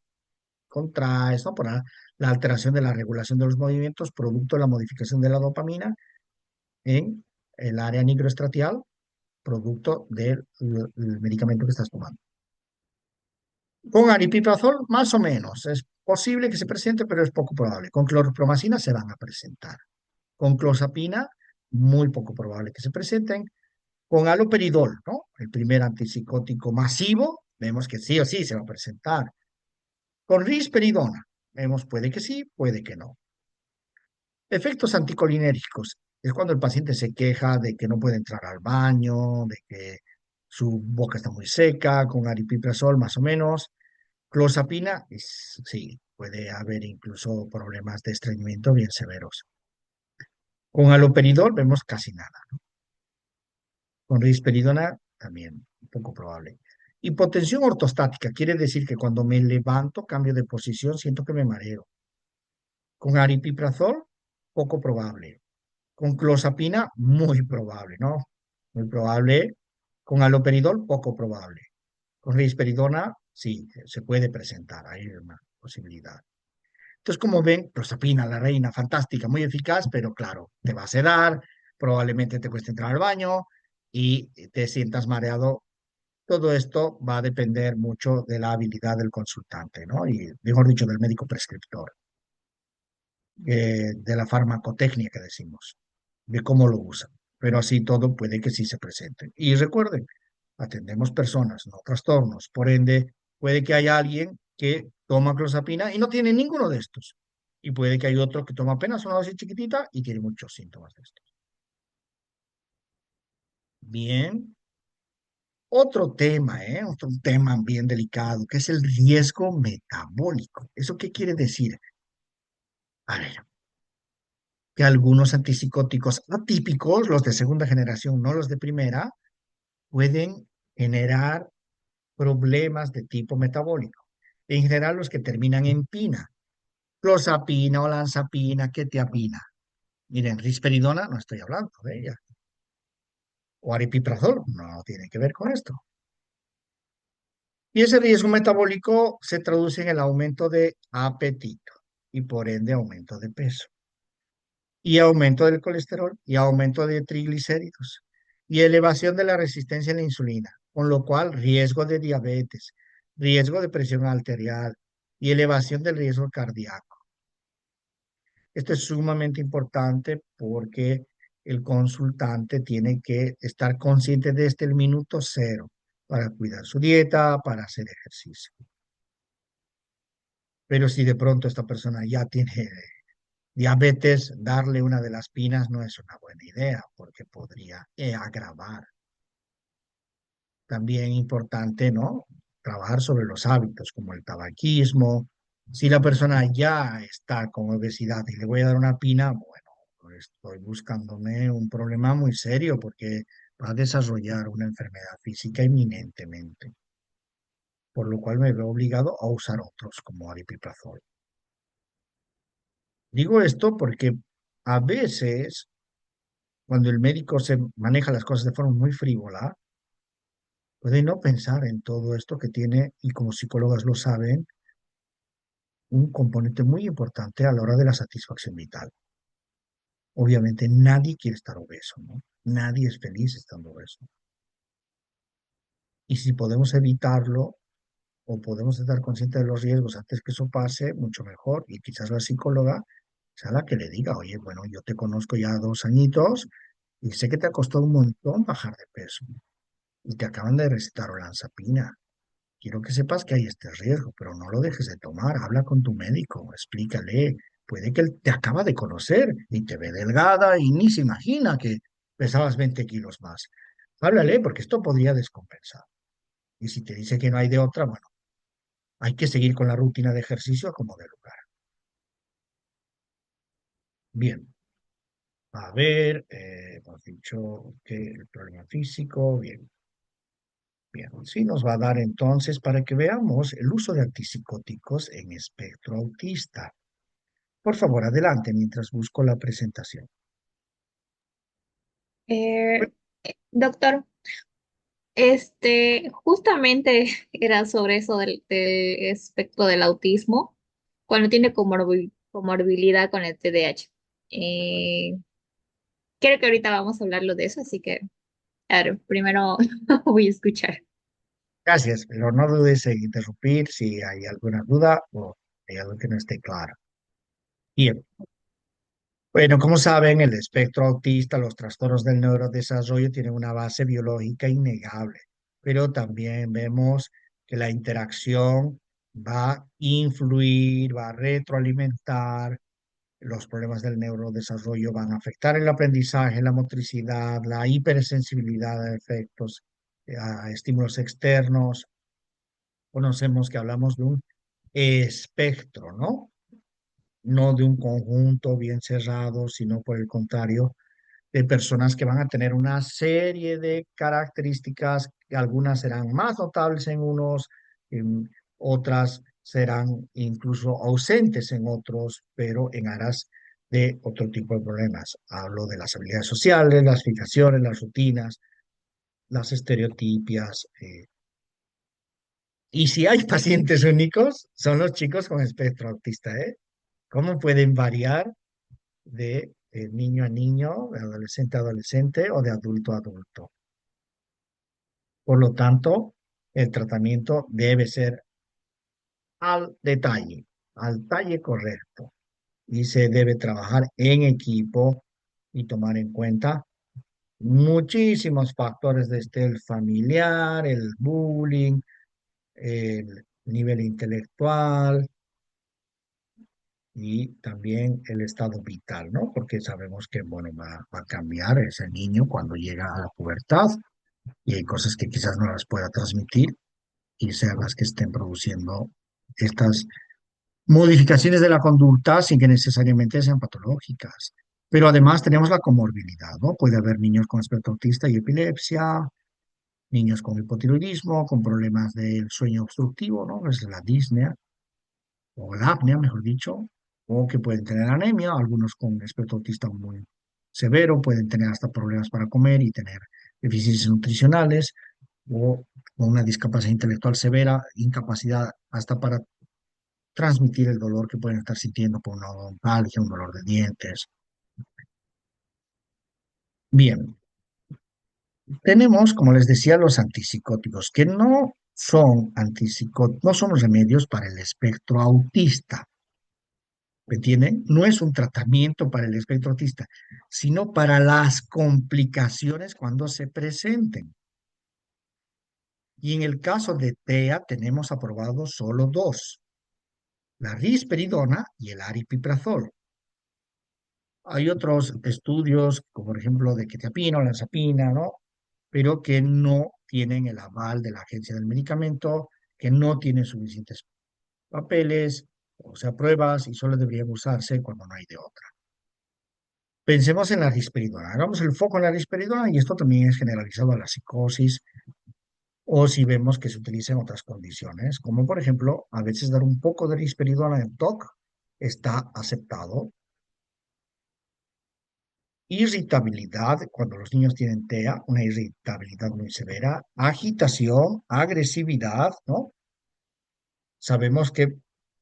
contraes, ¿no? Por la alteración de la regulación de los movimientos, producto de la modificación de la dopamina en el área nigroestratial, producto del medicamento que estás tomando. Con aripiprazol, más o menos. Es posible que se presente, pero es poco probable. Con clorpromacina se van a presentar. Con clozapina, muy poco probable que se presenten. Con haloperidol, ¿no? El primer antipsicótico masivo, vemos que sí o sí se va a presentar. Con risperidona, vemos puede que sí, puede que no. Efectos anticolinérgicos. Es cuando el paciente se queja de que no puede entrar al baño, de que su boca está muy seca, con aripiprazol más o menos. Clozapina, sí, puede haber incluso problemas de estreñimiento bien severos. Con haloperidol vemos casi nada. Con risperidona también, poco probable. Hipotensión ortostática quiere decir que cuando me levanto, cambio de posición, siento que me mareo. Con aripiprazol, poco probable. Con clozapina, muy probable, ¿no? Muy probable. Con haloperidol, poco probable. Con risperidona, sí, se puede presentar, hay una posibilidad. Entonces, como ven, clozapina, la reina, fantástica, muy eficaz, pero claro, te va a sedar, probablemente te cueste entrar al baño y te sientas mareado. Todo esto va a depender mucho de la habilidad del consultante, ¿no? Y, mejor dicho, del médico prescriptor, de la farmacotecnia que decimos, de cómo lo usan. Pero así todo puede que sí se presente. Y recuerden, atendemos personas, no trastornos. Por ende, puede que haya alguien que toma clozapina y no tiene ninguno de estos. Y puede que haya otro que toma apenas una dosis chiquitita y tiene muchos síntomas de estos. Bien. Otro tema, otro tema bien delicado, que es el riesgo metabólico. ¿Eso qué quiere decir? A ver, que algunos antipsicóticos atípicos, los de segunda generación, no los de primera, pueden generar problemas de tipo metabólico. En general, los que terminan en pina, clozapina, olanzapina, quetiapina. Miren, risperidona, no estoy hablando de ella. O aripiprazol, no tiene que ver con esto. Y ese riesgo metabólico se traduce en el aumento de apetito y por ende aumento de peso y aumento del colesterol y aumento de triglicéridos y elevación de la resistencia a la insulina, con lo cual riesgo de diabetes, riesgo de presión arterial y elevación del riesgo cardíaco. Esto es sumamente importante porque el consultante tiene que estar consciente desde el minuto cero para cuidar su dieta, para hacer ejercicio. Pero si de pronto esta persona ya tiene diabetes, darle una de las pinas no es una buena idea porque podría agravar. También importante, ¿no? Trabajar sobre los hábitos como el tabaquismo. Si la persona ya está con obesidad y le voy a dar una pina, bueno, pues estoy buscándome un problema muy serio porque va a desarrollar una enfermedad física inminentemente, por lo cual me veo obligado a usar otros como aripiprazol. Digo esto porque a veces, cuando el médico se maneja las cosas de forma muy frívola, puede no pensar en todo esto que tiene, y como psicólogas lo saben, un componente muy importante a la hora de la satisfacción vital. Obviamente nadie quiere estar obeso, ¿no? Nadie es feliz estando obeso. Y si podemos evitarlo o podemos estar conscientes de los riesgos antes que eso pase, mucho mejor. Y quizás la psicóloga sea la que le diga, oye, bueno, yo te conozco ya 2 añitos y sé que te ha costado un montón bajar de peso y te acaban de recetar olanzapina. Quiero que sepas que hay este riesgo, pero no lo dejes de tomar. Habla con tu médico, explícale. Puede que él te acaba de conocer y te ve delgada y ni se imagina que pesabas 20 kilos más. Háblale porque esto podría descompensar. Y si te dice que no hay de otra, bueno, hay que seguir con la rutina de ejercicio como de lugar. Bien, a ver, hemos dicho que el problema físico, bien, bien. Sí nos va a dar entonces para que veamos el uso de antipsicóticos en espectro autista. Por favor, adelante mientras busco la presentación. Eh, doctor, justamente era sobre eso del espectro del autismo, cuando tiene comorbilidad con el TDAH. Eh, Creo que ahorita vamos a hablarlo de eso, así que, a ver, primero voy a escuchar. Gracias, pero no dudes en interrumpir si hay alguna duda o hay algo que no esté claro. Bien, bueno, como saben, el espectro autista, los trastornos del neurodesarrollo tienen una base biológica innegable, pero también vemos que la interacción va a influir, va a retroalimentar. Los problemas del neurodesarrollo van a afectar el aprendizaje, la motricidad, la hipersensibilidad a efectos, a estímulos externos. Conocemos que hablamos de un espectro, ¿no? No de un conjunto bien cerrado, sino por el contrario, de personas que van a tener una serie de características, que algunas serán más notables en unos, otras serán incluso ausentes en otros, pero en aras de otro tipo de problemas. Hablo de las habilidades sociales, las fijaciones, las rutinas, las estereotipias, Y si hay pacientes únicos, son los chicos con espectro autista, ¿eh? ¿Cómo pueden variar de niño a niño, de adolescente a adolescente o de adulto a adulto? Por lo tanto, el tratamiento debe ser al detalle, al talle correcto. Y se debe trabajar en equipo y tomar en cuenta muchísimos factores desde el familiar, el bullying, el nivel intelectual y también el estado vital, ¿no? Porque sabemos que, bueno, va a cambiar ese niño cuando llega a la pubertad y hay cosas que quizás no las pueda transmitir y sean las que estén produciendo estas modificaciones de la conducta sin que necesariamente sean patológicas. Pero además tenemos la comorbilidad, ¿no? Puede haber niños con espectro autista y epilepsia, niños con hipotiroidismo, con problemas del sueño obstructivo, ¿no? Es la disnea, o la apnea, mejor dicho, o que pueden tener anemia, algunos con espectro autista muy severo, pueden tener hasta problemas para comer y tener deficiencias nutricionales, o con una discapacidad intelectual severa, incapacidad hasta para transmitir el dolor que pueden estar sintiendo por una odontalgia, un dolor de dientes. Bien, tenemos, como les decía, los antipsicóticos, que no son antipsicóticos, no son remedios para el espectro autista. ¿Me entienden? No es un tratamiento para el espectro autista, sino para las complicaciones cuando se presenten. Y en el caso de TEA tenemos aprobados solo dos, la risperidona y el aripiprazol. Hay otros estudios, como por ejemplo de quetiapina o lanzapina, ¿no? Pero que no tienen el aval de la Agencia del Medicamento, que no tienen suficientes papeles, o sea, pruebas, y solo deberían usarse cuando no hay de otra. Pensemos en la risperidona. Hagamos el foco en la risperidona y esto también es generalizado a la psicosis o si vemos que se utiliza en otras condiciones, como por ejemplo, a veces dar un poco de risperidona en TOC está aceptado. Irritabilidad, cuando los niños tienen TEA, una irritabilidad muy severa, agitación, agresividad, ¿no? Sabemos que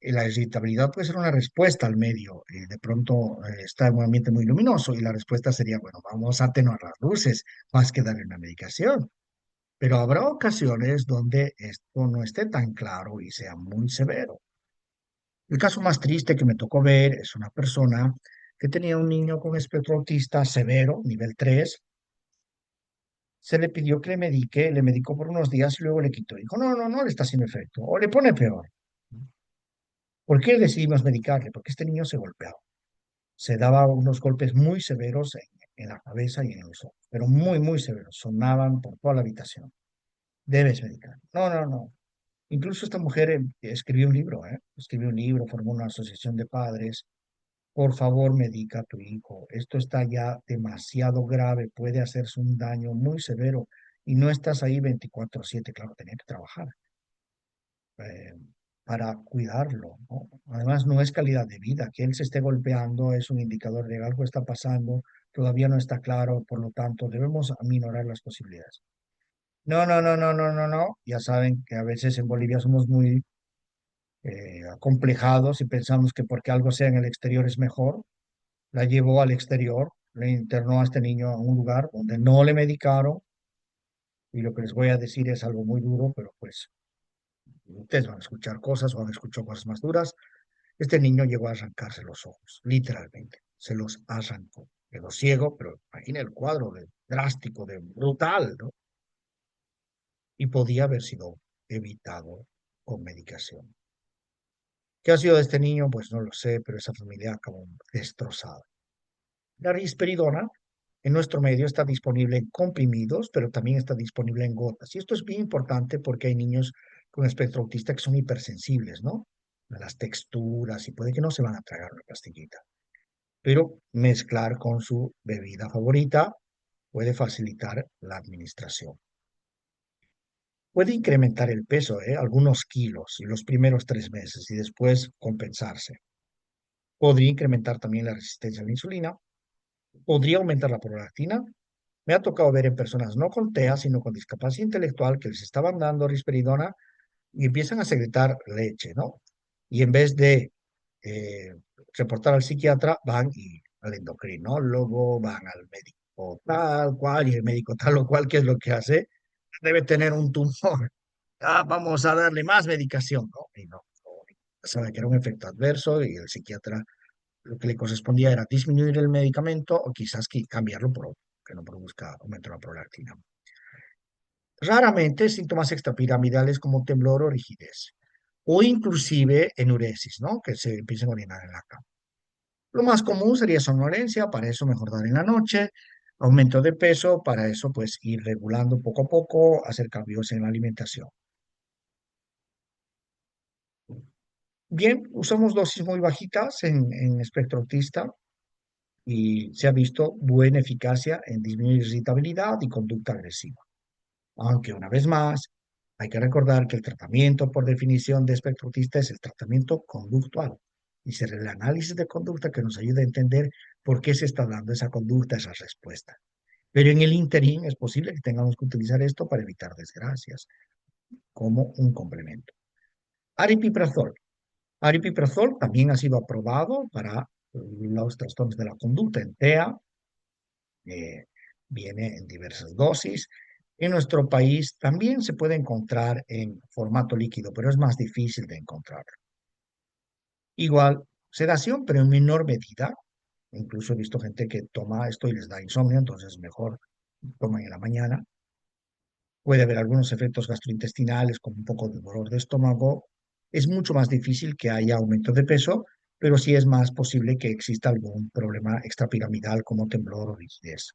la irritabilidad puede ser una respuesta al medio. De pronto está en un ambiente muy luminoso y la respuesta sería, bueno, vamos a atenuar las luces más que darle una medicación. Pero habrá ocasiones donde esto no esté tan claro y sea muy severo. El caso más triste que me tocó ver es una persona que tenía un niño con espectro autista severo, nivel 3. Se le pidió que le medicó por unos días y luego le quitó. Dijo, no, no, no le está haciendo efecto. O le pone peor. ¿Por qué decidimos medicarle? Porque este niño se golpeaba. Se daba unos golpes muy severos en la cabeza y en los ojos, pero muy, muy severos. Sonaban por toda la habitación. Debes medicar. No, no, no. Incluso esta mujer escribió un libro, ¿eh? Escribió un libro, formó una asociación de padres. Por favor, medica a tu hijo. Esto está ya demasiado grave, puede hacerse un daño muy severo y no estás ahí 24/7. Claro, tenía que trabajar eh, para cuidarlo, ¿no? Además, no es calidad de vida. Que él se esté golpeando es un indicador de que algo está pasando, todavía no está claro, por lo tanto, debemos aminorar las posibilidades. No, no, no, no, no, no, no. Ya saben que a veces en Bolivia somos muy acomplejados y pensamos que porque algo sea en el exterior es mejor. La llevó al exterior, le internó a este niño a un lugar donde no le medicaron, y lo que les voy a decir es algo muy duro, pero pues ustedes van a escuchar cosas o han escuchado cosas más duras. Este niño llegó a arrancarse los ojos, literalmente, se los arrancó. Quedó ciego, pero imagina el cuadro de drástico, de brutal, ¿no? Y podía haber sido evitado con medicación. ¿Qué ha sido de este niño? Pues no lo sé, pero esa familia acabó destrozada. La risperidona en nuestro medio está disponible en comprimidos, pero también está disponible en gotas. Y esto es bien importante porque hay niños con espectro autista que son hipersensibles, ¿no? A las texturas y puede que no se van a tragar una pastillita. Pero mezclar con su bebida favorita puede facilitar la administración. Puede incrementar el peso, algunos kilos y los primeros 3 meses y después compensarse. Podría incrementar también la resistencia a la insulina. Podría aumentar la prolactina. Me ha tocado ver en personas no con TEA, sino con discapacidad intelectual, que les estaban dando risperidona y empiezan a secretar leche, ¿no? Y en vez de eh, reportar al psiquiatra, van y al endocrinólogo, van al médico tal cual, y el médico tal o cual, ¿qué es lo que hace? Debe tener un tumor. Ah, vamos a darle más medicación, ¿no? Y no, sabe que era un efecto adverso y el psiquiatra lo que le correspondía era disminuir el medicamento o quizás cambiarlo por otro, que no produzca aumento de la prolactina. Raramente síntomas extrapiramidales como temblor o rigidez, o inclusive enuresis, ¿no? Que se empiecen a orinar en la cama. Lo más común sería somnolencia, para eso mejor dar en la noche, aumento de peso, para eso pues ir regulando poco a poco, hacer cambios en la alimentación. Bien, usamos dosis muy bajitas en espectro autista y se ha visto buena eficacia en disminuir irritabilidad y conducta agresiva. Aunque una vez más, hay que recordar que el tratamiento por definición de espectro autista es el tratamiento conductual y será el análisis de conducta que nos ayuda a entender por qué se está dando esa conducta, esa respuesta. Pero en el interín es posible que tengamos que utilizar esto para evitar desgracias, como un complemento. Aripiprazol. Aripiprazol también ha sido aprobado para los trastornos de la conducta en TEA, viene en diversas dosis. En nuestro país también se puede encontrar en formato líquido, pero es más difícil de encontrar. Igual, sedación, pero en menor medida. Incluso he visto gente que toma esto y les da insomnio, entonces mejor toman en la mañana. Puede haber algunos efectos gastrointestinales, como un poco de dolor de estómago. Es mucho más difícil que haya aumento de peso, pero sí es más posible que exista algún problema extrapiramidal como temblor o rigidez.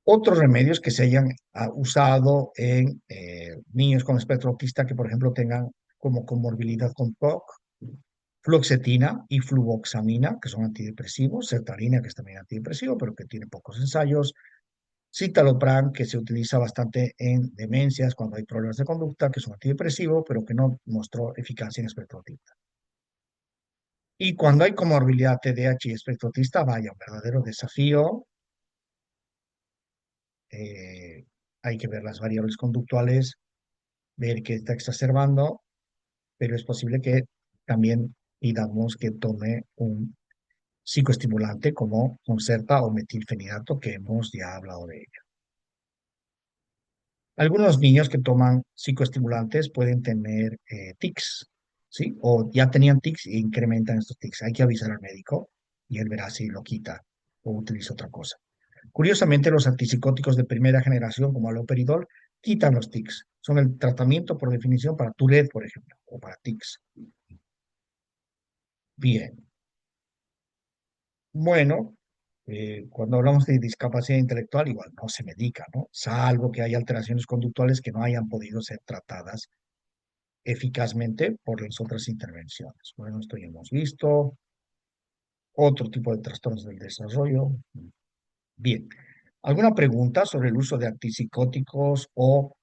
Otros remedios que se hayan usado en niños con espectro autista que, por ejemplo, tengan como comorbilidad con TOC, fluoxetina y fluvoxamina, que son antidepresivos, sertralina, que es también antidepresivo, pero que tiene pocos ensayos, citalopram, que se utiliza bastante en demencias cuando hay problemas de conducta, que es un antidepresivo, pero que no mostró eficacia en espectro autista. Y cuando hay comorbilidad TDAH y espectro autista, vaya, un verdadero desafío. eh, Hay que ver las variables conductuales, ver qué está exacerbando, pero es posible que también pidamos que tome un psicoestimulante como Concerta o metilfenidato, que hemos ya hablado de ello. Algunos niños que toman psicoestimulantes pueden tener tics, ¿sí? O ya tenían tics e incrementan estos tics. Hay que avisar al médico y él verá si lo quita o utiliza otra cosa. Curiosamente, los antipsicóticos de primera generación, como haloperidol, quitan los tics. Son el tratamiento por definición para Tourette, por ejemplo, o para tics. Bien, bueno, cuando hablamos de discapacidad intelectual, igual no se medica, ¿no? Salvo que haya alteraciones conductuales que no hayan podido ser tratadas eficazmente por las otras intervenciones. Bueno, esto ya hemos visto. Otro tipo de trastornos del desarrollo. Bien. ¿Alguna pregunta sobre el uso de antipsicóticos o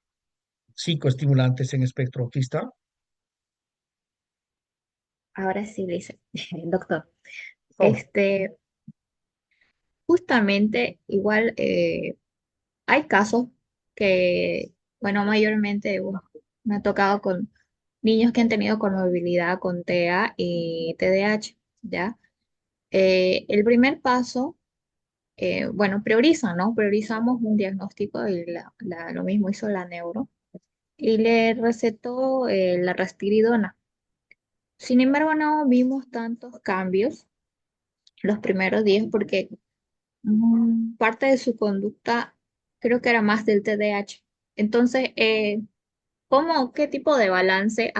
psicoestimulantes en espectro autista? Ahora sí, dice, doctor. Oh, Este, justamente igual hay casos que, bueno, mayormente me ha tocado con niños que han tenido comorbilidad con TEA y TDAH, ¿ya? El primer paso, bueno, priorizan, ¿no? Priorizamos un diagnóstico y lo mismo hizo la neuro y le recetó la raspiridona. Sin embargo, no vimos tantos cambios los primeros días porque parte de su conducta creo que era más del TDAH. Entonces, qué tipo de balance,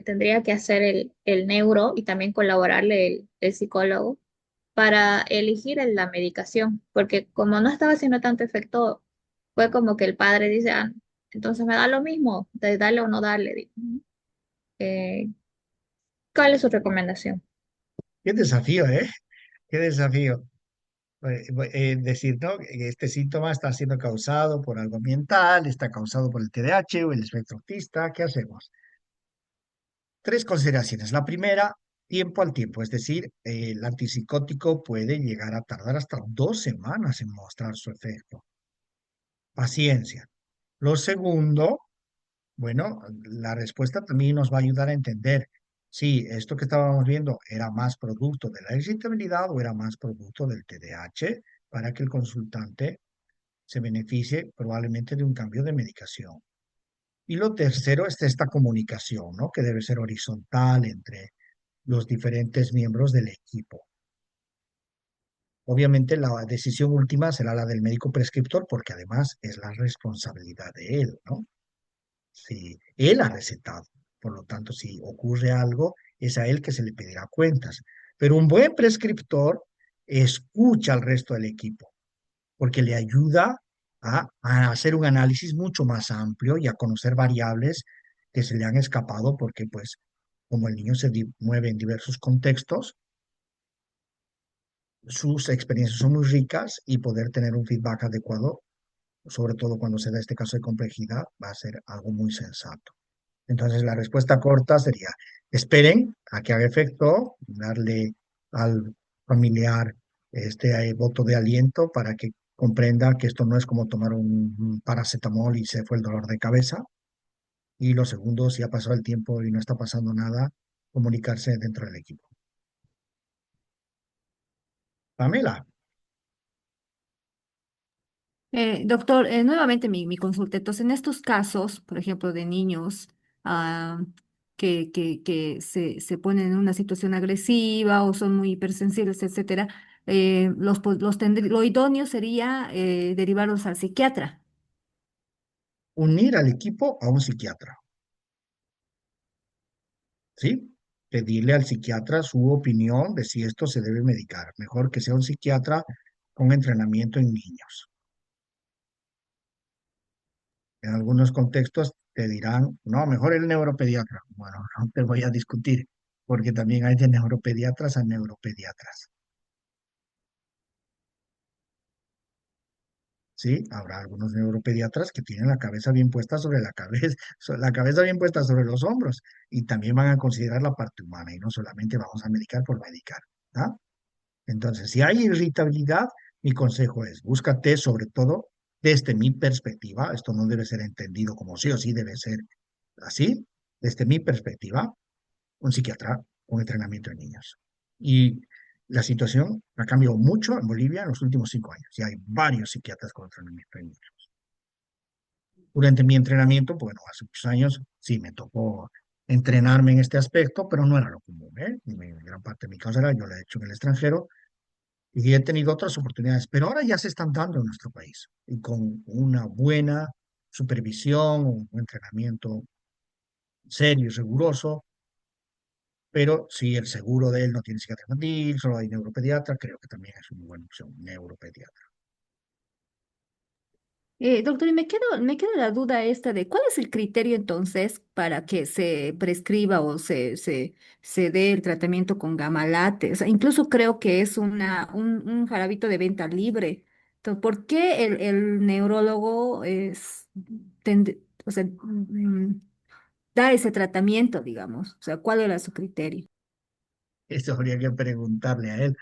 tendría que hacer el neuro y también colaborarle el psicólogo para elegir la medicación? Porque como no estaba haciendo tanto efecto, fue como que el padre dice, entonces me da lo mismo, de darle o no darle. Digo, eh, ¿Cuál es su recomendación? qué desafío, ¿eh? Qué desafío. Decir, ¿no? Este síntoma está siendo causado por algo ambiental, está causado por el TDAH o el espectro autista. ¿Qué hacemos? Tres consideraciones. La primera, tiempo al tiempo, es decir, el antipsicótico puede llegar a tardar hasta 2 semanas en mostrar su efecto. Paciencia. Lo segundo, Bueno, la respuesta también nos va a ayudar a entender si esto que estábamos viendo era más producto de la irritabilidad o era más producto del TDAH para que el consultante se beneficie probablemente de un cambio de medicación. Y lo tercero es esta comunicación, ¿no? Que debe ser horizontal entre los diferentes miembros del equipo. Obviamente la decisión última será la del médico prescriptor porque además es la responsabilidad de él, ¿no? Si él ha recetado. Por lo tanto, si ocurre algo, es a él que se le pedirá cuentas. Pero un buen prescriptor escucha al resto del equipo porque le ayuda a hacer un análisis mucho más amplio y a conocer variables que se le han escapado porque, pues, como el niño mueve en diversos contextos, sus experiencias son muy ricas y poder tener un feedback adecuado, sobre todo cuando se da este caso de complejidad, va a ser algo muy sensato. Entonces, la respuesta corta sería, esperen a que haga efecto, darle al familiar este voto de aliento para que comprenda que esto no es como tomar un paracetamol y se fue el dolor de cabeza. Y lo segundo, si ha pasado el tiempo y no está pasando nada, comunicarse dentro del equipo. Pamela, Doctor, nuevamente mi consulta. Entonces, en estos casos, por ejemplo, de niños que se ponen en una situación agresiva o son muy hipersensibles, etcétera, lo idóneo sería derivarlos al psiquiatra. unir al equipo a un psiquiatra, ¿sí? Pedirle al psiquiatra su opinión de si esto se debe medicar. Mejor que sea un psiquiatra con entrenamiento en niños. En algunos contextos te dirán, no, mejor el neuropediatra. Bueno, no te voy a discutir, porque también hay de neuropediatras a neuropediatras. Sí, habrá algunos neuropediatras que tienen la cabeza bien puesta sobre la cabeza, la cabeza bien puesta sobre los hombros y también van a considerar la parte humana y no solamente vamos a medicar por medicar. ¿Ah? Entonces, si hay irritabilidad, mi consejo es, búscate sobre todo desde mi perspectiva, esto no debe ser entendido como sí o sí debe ser así, desde mi perspectiva, un psiquiatra con entrenamiento en niños. Y la situación ha cambiado mucho en Bolivia en los últimos 5 años. Y hay varios psiquiatras con entrenamiento en niños. Durante mi entrenamiento, bueno, hace muchos años sí me tocó entrenarme en este aspecto, pero no era lo común, ¿eh? Gran parte de mi carrera yo la he hecho en el extranjero y he tenido otras oportunidades, pero ahora ya se están dando en nuestro país y con una buena supervisión, un entrenamiento serio y riguroso. Pero si el seguro de él no tiene psiquiatra infantil, solo hay neuropediatra, creo que también es una buena opción, neuropediatra. Doctor, y me queda la duda esta de cuál es el criterio entonces para que se prescriba o se dé el tratamiento con gamalate. O sea, incluso creo que es un jarabito de venta libre. Entonces, ¿por qué el neurólogo o sea, da ese tratamiento, digamos? O sea, ¿cuál era su criterio? Eso habría que preguntarle a él.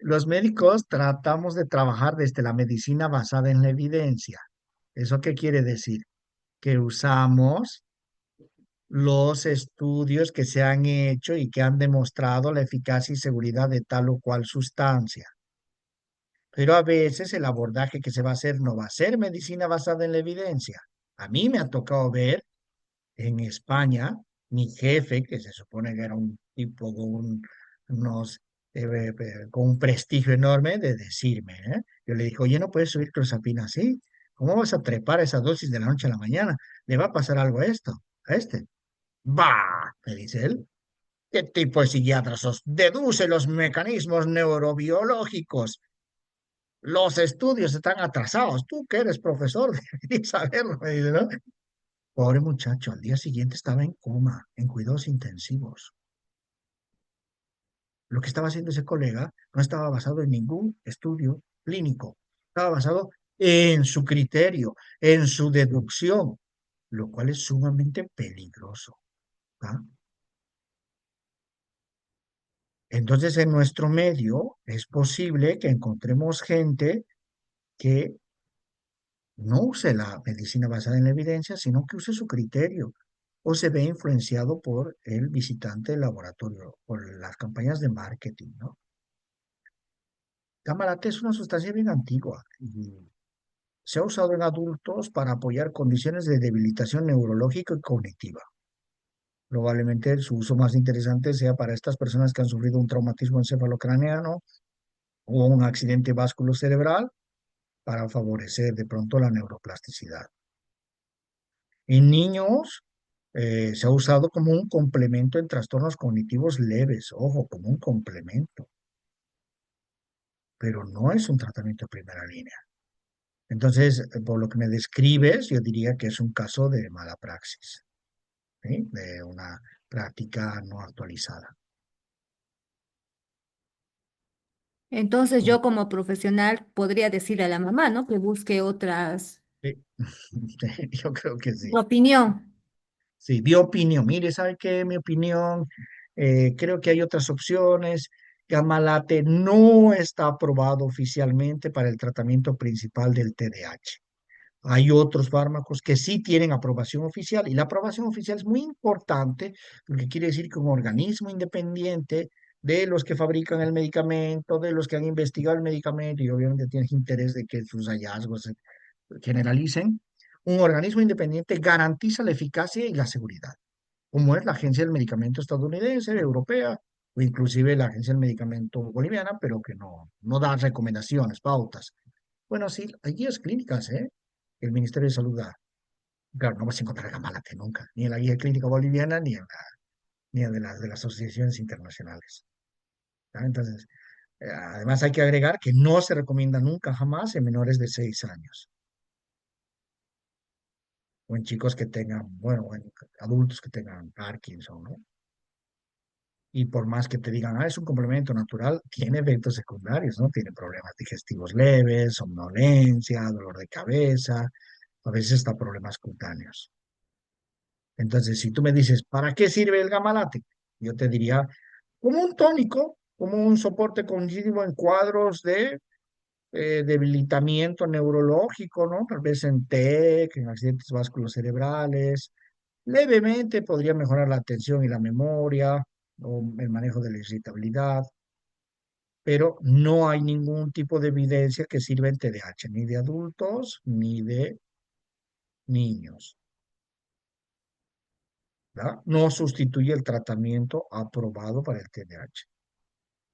Los médicos tratamos de trabajar desde la medicina basada en la evidencia. ¿Eso qué quiere decir? Que usamos los estudios que se han hecho y que han demostrado la eficacia y seguridad de tal o cual sustancia. Pero a veces el abordaje que se va a hacer no va a ser medicina basada en la evidencia. A mí me ha tocado ver en España, mi jefe, que se supone que era un tipo con un prestigio enorme, de decirme, ¿eh? Yo le dije, oye, no puedes subir clozapina así. ¿Cómo vas a trepar esa dosis de la noche a la mañana? ¿Le va a pasar algo a esto? ¿A este? Bah, me dice él. ¿Qué tipo de psiquiatra sos? Deduce los mecanismos neurobiológicos. Los estudios están atrasados. Tú que eres profesor, deberías saberlo, me dice, ¿no? Pobre muchacho, al día siguiente estaba en coma, en cuidados intensivos. Lo que estaba haciendo ese colega no estaba basado en ningún estudio clínico, estaba basado en su criterio, en su deducción, lo cual es sumamente peligroso. ¿Ah? Entonces, en nuestro medio es posible que encontremos gente que no use la medicina basada en la evidencia, sino que use su criterio o se ve influenciado por el visitante del laboratorio, por las campañas de marketing, ¿no? Camarate es una sustancia bien antigua y se ha usado en adultos para apoyar condiciones de debilitación neurológica y cognitiva. Probablemente su uso más interesante sea para estas personas que han sufrido un traumatismo encefalocraneano o un accidente vasculocerebral para favorecer de pronto la neuroplasticidad. En niños se ha usado como un complemento en trastornos cognitivos leves, ojo, como un complemento, pero no es un tratamiento de primera línea. Entonces, por lo que me describes, yo diría que es un caso de mala praxis, ¿sí? De una práctica no actualizada. Entonces yo como profesional podría decirle a la mamá, ¿no? Que busque otras Sí, yo creo que sí. opinión. Sí, mi opinión. Mire, ¿sabe qué? Mi opinión, creo que hay otras opciones. Gamalate no está aprobado oficialmente para el tratamiento principal del TDAH. Hay otros fármacos que sí tienen aprobación oficial y la aprobación oficial es muy importante porque quiere decir que un organismo independiente de los que fabrican el medicamento, de los que han investigado el medicamento y obviamente tienen interés de que sus hallazgos se generalicen, un organismo independiente garantiza la eficacia y la seguridad, como es la Agencia del Medicamento estadounidense, europea o inclusive la Agencia del Medicamento boliviana, pero que no da recomendaciones, pautas. Bueno, sí, hay guías clínicas, ¿eh? El Ministerio de Salud da. Claro, no vas a encontrar Gamalate nunca, ni en la guía clínica boliviana, ni en de las asociaciones internacionales. ¿Ya? Entonces, además hay que agregar que no se recomienda nunca jamás en menores de 6 años o en chicos que tengan, bueno, o en adultos que tengan Parkinson, ¿no? Y por más que te digan, es un complemento natural, tiene efectos secundarios, ¿no? Tiene problemas digestivos leves, somnolencia, dolor de cabeza, a veces hasta problemas cutáneos. Entonces, si tú me dices, ¿para qué sirve el gamalate? Yo te diría, como un tónico, como un soporte cognitivo en cuadros de debilitamiento neurológico, ¿no? Tal vez en TEC, en accidentes vasculocerebrales. Levemente podría mejorar la atención y la memoria o el manejo de la irritabilidad, pero no hay ningún tipo de evidencia que sirva en TDAH, ni de adultos ni de niños. ¿Verdad? No sustituye el tratamiento aprobado para el TDAH.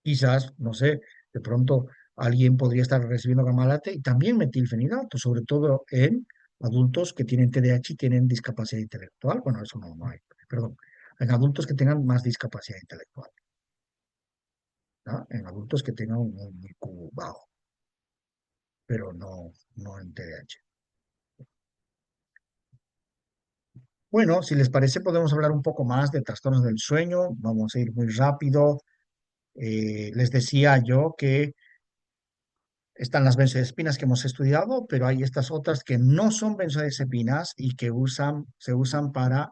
Quizás, no sé, de pronto alguien podría estar recibiendo gamalate y también metilfenidato, sobre todo en adultos que tienen TDAH y tienen discapacidad intelectual. Bueno, eso no hay, perdón. En adultos que tengan más discapacidad intelectual, ¿no? En adultos que tengan un IQ bajo, pero no en TDAH. Bueno, si les parece, podemos hablar un poco más de trastornos del sueño. Vamos a ir muy rápido. Les decía yo que están las benzodiazepinas que hemos estudiado, pero hay estas otras que no son benzodiazepinas y que se usan para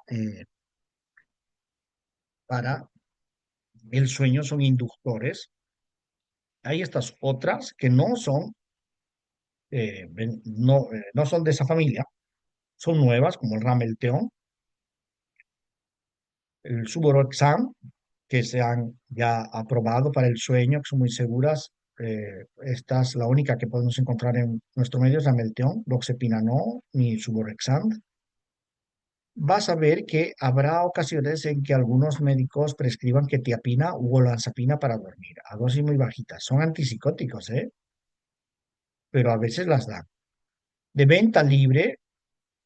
el sueño, son inductores. Hay estas otras que no son de esa familia, son nuevas, como el Ramelteón, el Suboxone, que se han ya aprobado para el sueño, que son muy seguras. Esta es la única que podemos encontrar en nuestro medio, es Ramelteón, Loxepina no, ni Suboxone. Vas a ver que habrá ocasiones en que algunos médicos prescriban quetiapina u olanzapina para dormir, a dosis muy bajitas. Son antipsicóticos, ¿eh? Pero a veces las dan. De venta libre,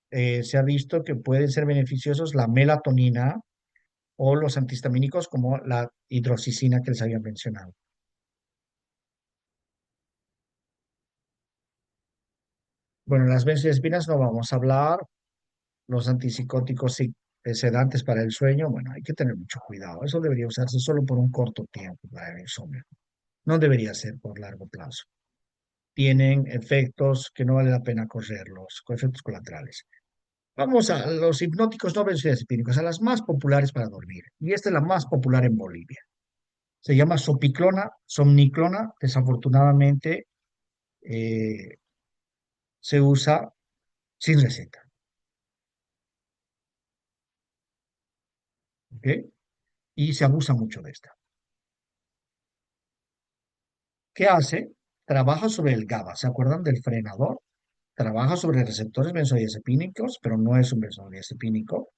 se ha visto que pueden ser beneficiosos la melatonina o los antihistamínicos como la hidroxicina que les había mencionado. Bueno, las benzodiazepinas no vamos a hablar, los antipsicóticos sí, sedantes para el sueño, bueno, hay que tener mucho cuidado. Eso debería usarse solo por un corto tiempo para el insomnio. No debería ser por largo plazo. Tienen efectos que no vale la pena correrlos, con efectos colaterales. Vamos a los hipnóticos no benzodiazepínicos, a las más populares para dormir. Y esta es la más popular en Bolivia. Se llama sopiclona, somniclona. Desafortunadamente, se usa sin receta. ¿Ok? Y se abusa mucho de esta. ¿Qué hace? Trabaja sobre el GABA. ¿Se acuerdan del frenador? Trabaja sobre receptores benzodiazepínicos, pero no es un benzodiazepínico.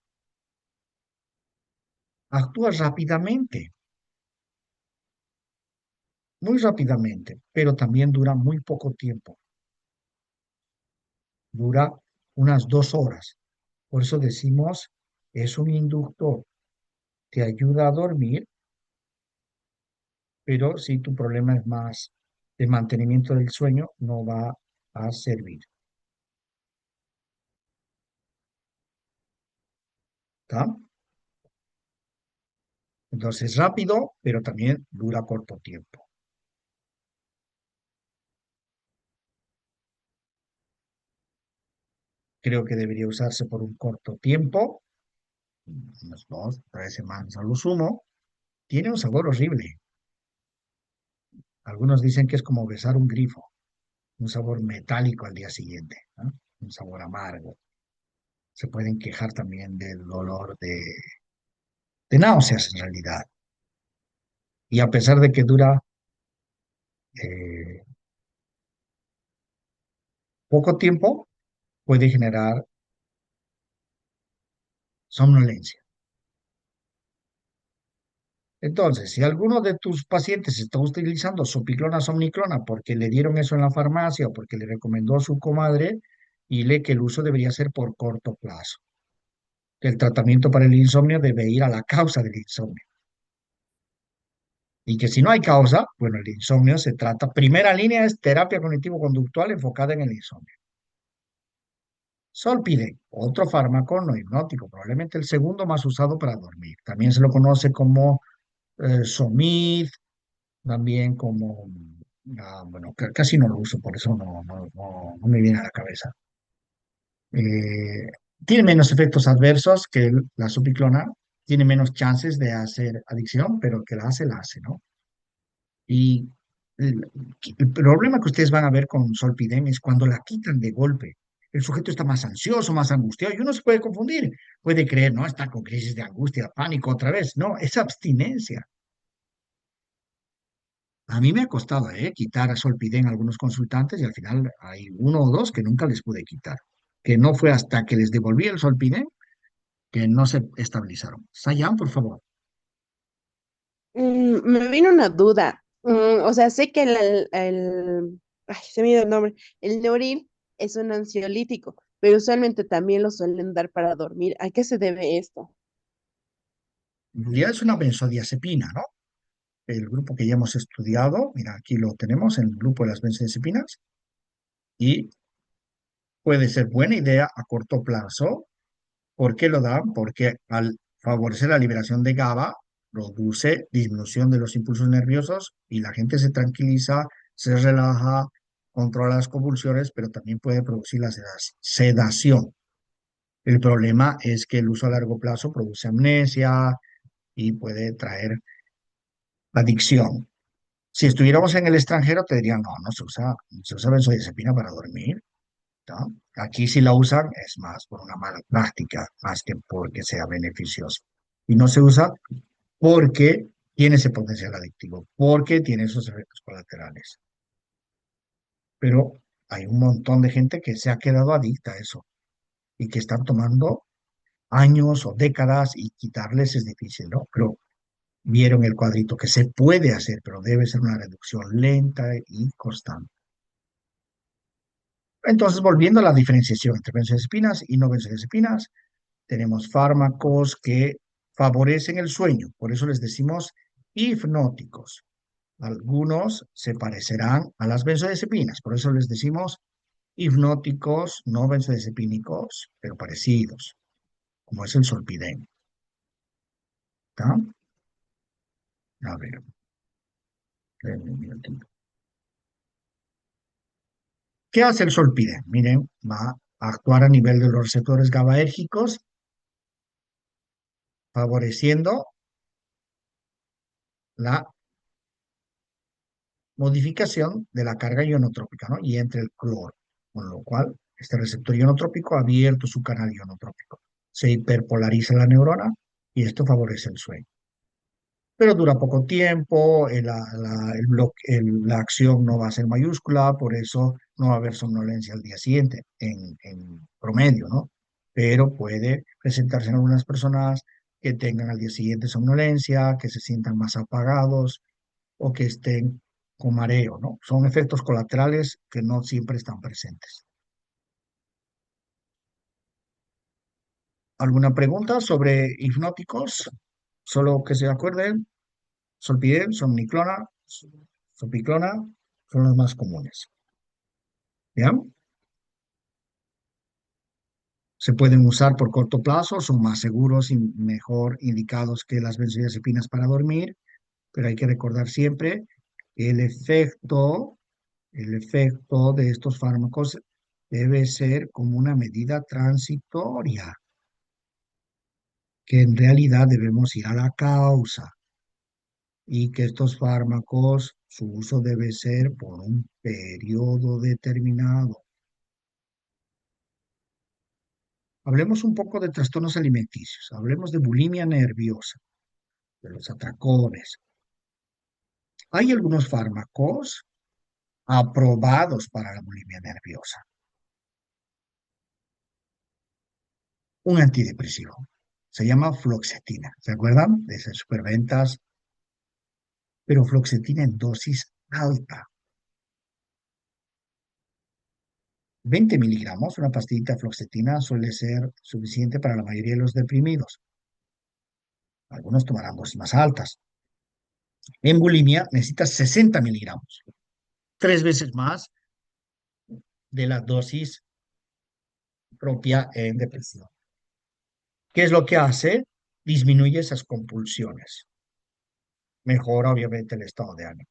Actúa rápidamente, muy rápidamente, pero también dura muy poco tiempo. Dura unas 2 horas. Por eso decimos, es un inductor. Te ayuda a dormir, pero si tu problema es más de mantenimiento del sueño, no va a servir. ¿Está? Entonces, rápido, pero también dura corto tiempo. Creo que debería usarse por un corto tiempo, unas 2, 3 semanas a lo sumo. Tiene un sabor horrible. Algunos dicen que es como besar un grifo, un sabor metálico al día siguiente, ¿no? Un sabor amargo. Se pueden quejar también del dolor de náuseas en realidad. Y a pesar de que dura eh, poco tiempo, puede generar somnolencia. Entonces, si alguno de tus pacientes está utilizando sopiclona, somniclona porque le dieron eso en la farmacia o porque le recomendó su comadre, dile que el uso debería ser por corto plazo, que el tratamiento para el insomnio debe ir a la causa del insomnio. Y que si no hay causa, bueno, el insomnio se trata, primera línea es terapia cognitivo-conductual enfocada en el insomnio. Solpide, otro fármaco no hipnótico, probablemente el segundo más usado para dormir. También se lo conoce como Somid, también como, bueno, casi no lo uso, por eso no me viene a la cabeza. Eh, Tiene menos efectos adversos que la supiclona, tiene menos chances de hacer adicción, pero que la hace, ¿no? Y el, el problema que ustedes van a ver con Solpidem es cuando la quitan de golpe. El sujeto está más ansioso, más angustiado, y uno se puede confundir. Puede creer, no, está con crisis de angustia, pánico otra vez. No, es abstinencia. A mí me ha costado, quitar a Solpidem a algunos consultantes y al final hay uno o dos que nunca les pude quitar. Que no fue hasta que les devolví el Solpidem que no se estabilizaron. Sayan, por favor. Me vino una duda. O sea, sé que ay, se me dio el nombre. El Neuril es un ansiolítico, pero usualmente también lo suelen dar para dormir. ¿A qué se debe esto? En realidad es una benzodiazepina, ¿no? El grupo que ya hemos estudiado, mira, aquí lo tenemos, en el grupo de las benzodiazepinas, y puede ser buena idea a corto plazo. ¿Por qué lo dan? Porque al favorecer la liberación de GABA, produce disminución de los impulsos nerviosos y la gente se tranquiliza, se relaja, controla las convulsiones, pero también puede producir la sedación. El problema es que el uso a largo plazo produce amnesia y puede traer adicción. Si estuviéramos en el extranjero, te dirían, no, no se usa benzodiazepina para dormir, ¿no? Aquí si la usan es más por una mala práctica, más que porque sea beneficioso. Y no se usa porque tiene ese potencial adictivo, porque tiene esos efectos colaterales. Pero hay un montón de gente que se ha quedado adicta a eso y que están tomando años o décadas y quitarles es difícil, ¿no? Pero vieron el cuadrito que se puede hacer, pero debe ser una reducción lenta y constante. Entonces, volviendo a la diferenciación entre benzodiazepinas y no benzodiazepinas, tenemos fármacos que favorecen el sueño, por eso les decimos hipnóticos. Algunos se parecerán a las benzodiazepinas, por eso les decimos hipnóticos, no benzodiazepínicos, pero parecidos, como es el Solpidem. ¿Está? A ver, un minutito. ¿Qué hace el Solpidem? Miren, va a actuar a nivel de los receptores GABAérgicos, favoreciendo la modificación de la carga ionotrópica, ¿no? Y entre el cloro, con lo cual este receptor ionotrópico ha abierto su canal ionotrópico. Se hiperpolariza la neurona y esto favorece el sueño. Pero dura poco tiempo, la acción no va a ser mayúscula, por eso no va a haber somnolencia al día siguiente, en promedio, ¿no? Pero puede presentarse en algunas personas que tengan al día siguiente somnolencia, que se sientan más apagados o que estén con mareo, ¿no? Son efectos colaterales que no siempre están presentes. ¿Alguna pregunta sobre hipnóticos? Solo que se acuerden. Solpidem, somniclona, sopiclona son los más comunes. ¿Bien? Se pueden usar por corto plazo, son más seguros y mejor indicados que las benzodiazepinas para dormir, pero hay que recordar siempre que el efecto de estos fármacos debe ser como una medida transitoria, que en realidad debemos ir a la causa y que estos fármacos, su uso debe ser por un periodo determinado. Hablemos un poco de trastornos alimenticios, hablemos de bulimia nerviosa, de los atracones. Hay algunos fármacos aprobados para la bulimia nerviosa. Un antidepresivo, se llama fluoxetina, ¿se acuerdan? De esas superventas, pero fluoxetina en dosis alta. 20 miligramos, una pastillita de fluoxetina suele ser suficiente para la mayoría de los deprimidos. Algunos tomarán dosis más altas. En bulimia necesitas 60 miligramos, 3 veces más de la dosis propia en depresión. ¿Qué es lo que hace? Disminuye esas compulsiones. Mejora obviamente el estado de ánimo.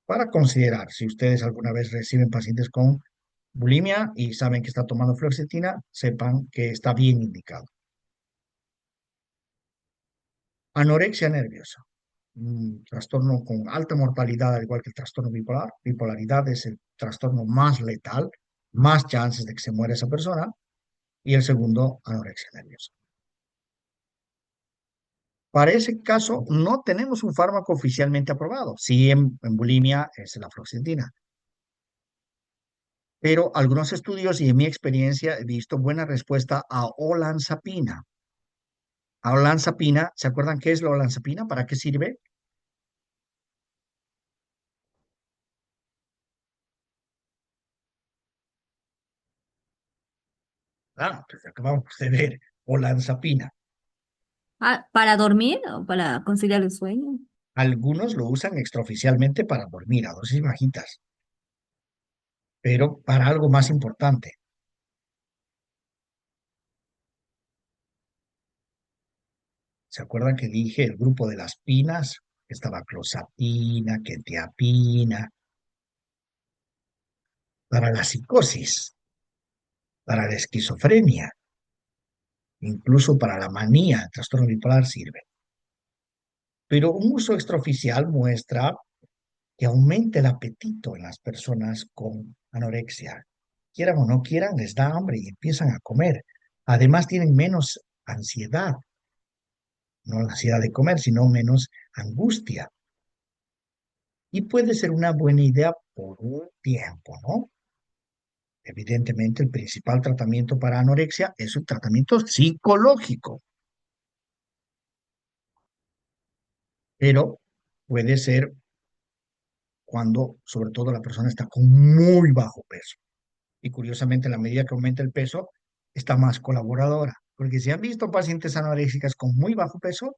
Para considerar, si ustedes alguna vez reciben pacientes con bulimia y saben que está tomando fluoxetina, sepan que está bien indicado. Anorexia nerviosa, un trastorno con alta mortalidad, al igual que el trastorno bipolar. Bipolaridad es el trastorno más letal, más chances de que se muera esa persona. Y el segundo, anorexia nerviosa. Para ese caso, no tenemos un fármaco oficialmente aprobado. Sí, en bulimia es la fluoxetina. Pero algunos estudios y en mi experiencia he visto buena respuesta a olanzapina. A olanzapina, ¿se acuerdan qué es la olanzapina? ¿Para qué sirve? Ah, pues acabamos de ver olanzapina. Ah, ¿para dormir o para conciliar el sueño? Algunos lo usan extraoficialmente para dormir a dosis bajitas, pero para algo más importante. ¿Se acuerdan que dije el grupo de las pinas? Estaba clozapina, quetiapina, para la psicosis, para la esquizofrenia, incluso para la manía, el trastorno bipolar sirve. Pero un uso extraoficial muestra que aumenta el apetito en las personas con anorexia. Quieran o no quieran, les da hambre y empiezan a comer. Además, tienen menos ansiedad, no la ansiedad de comer, sino menos angustia. Y puede ser una buena idea por un tiempo, ¿no? Evidentemente, el principal tratamiento para anorexia es un tratamiento psicológico, pero puede ser cuando, sobre todo, la persona está con muy bajo peso. Y curiosamente, a la medida que aumenta el peso, está más colaboradora. Porque si han visto pacientes anoréxicas con muy bajo peso,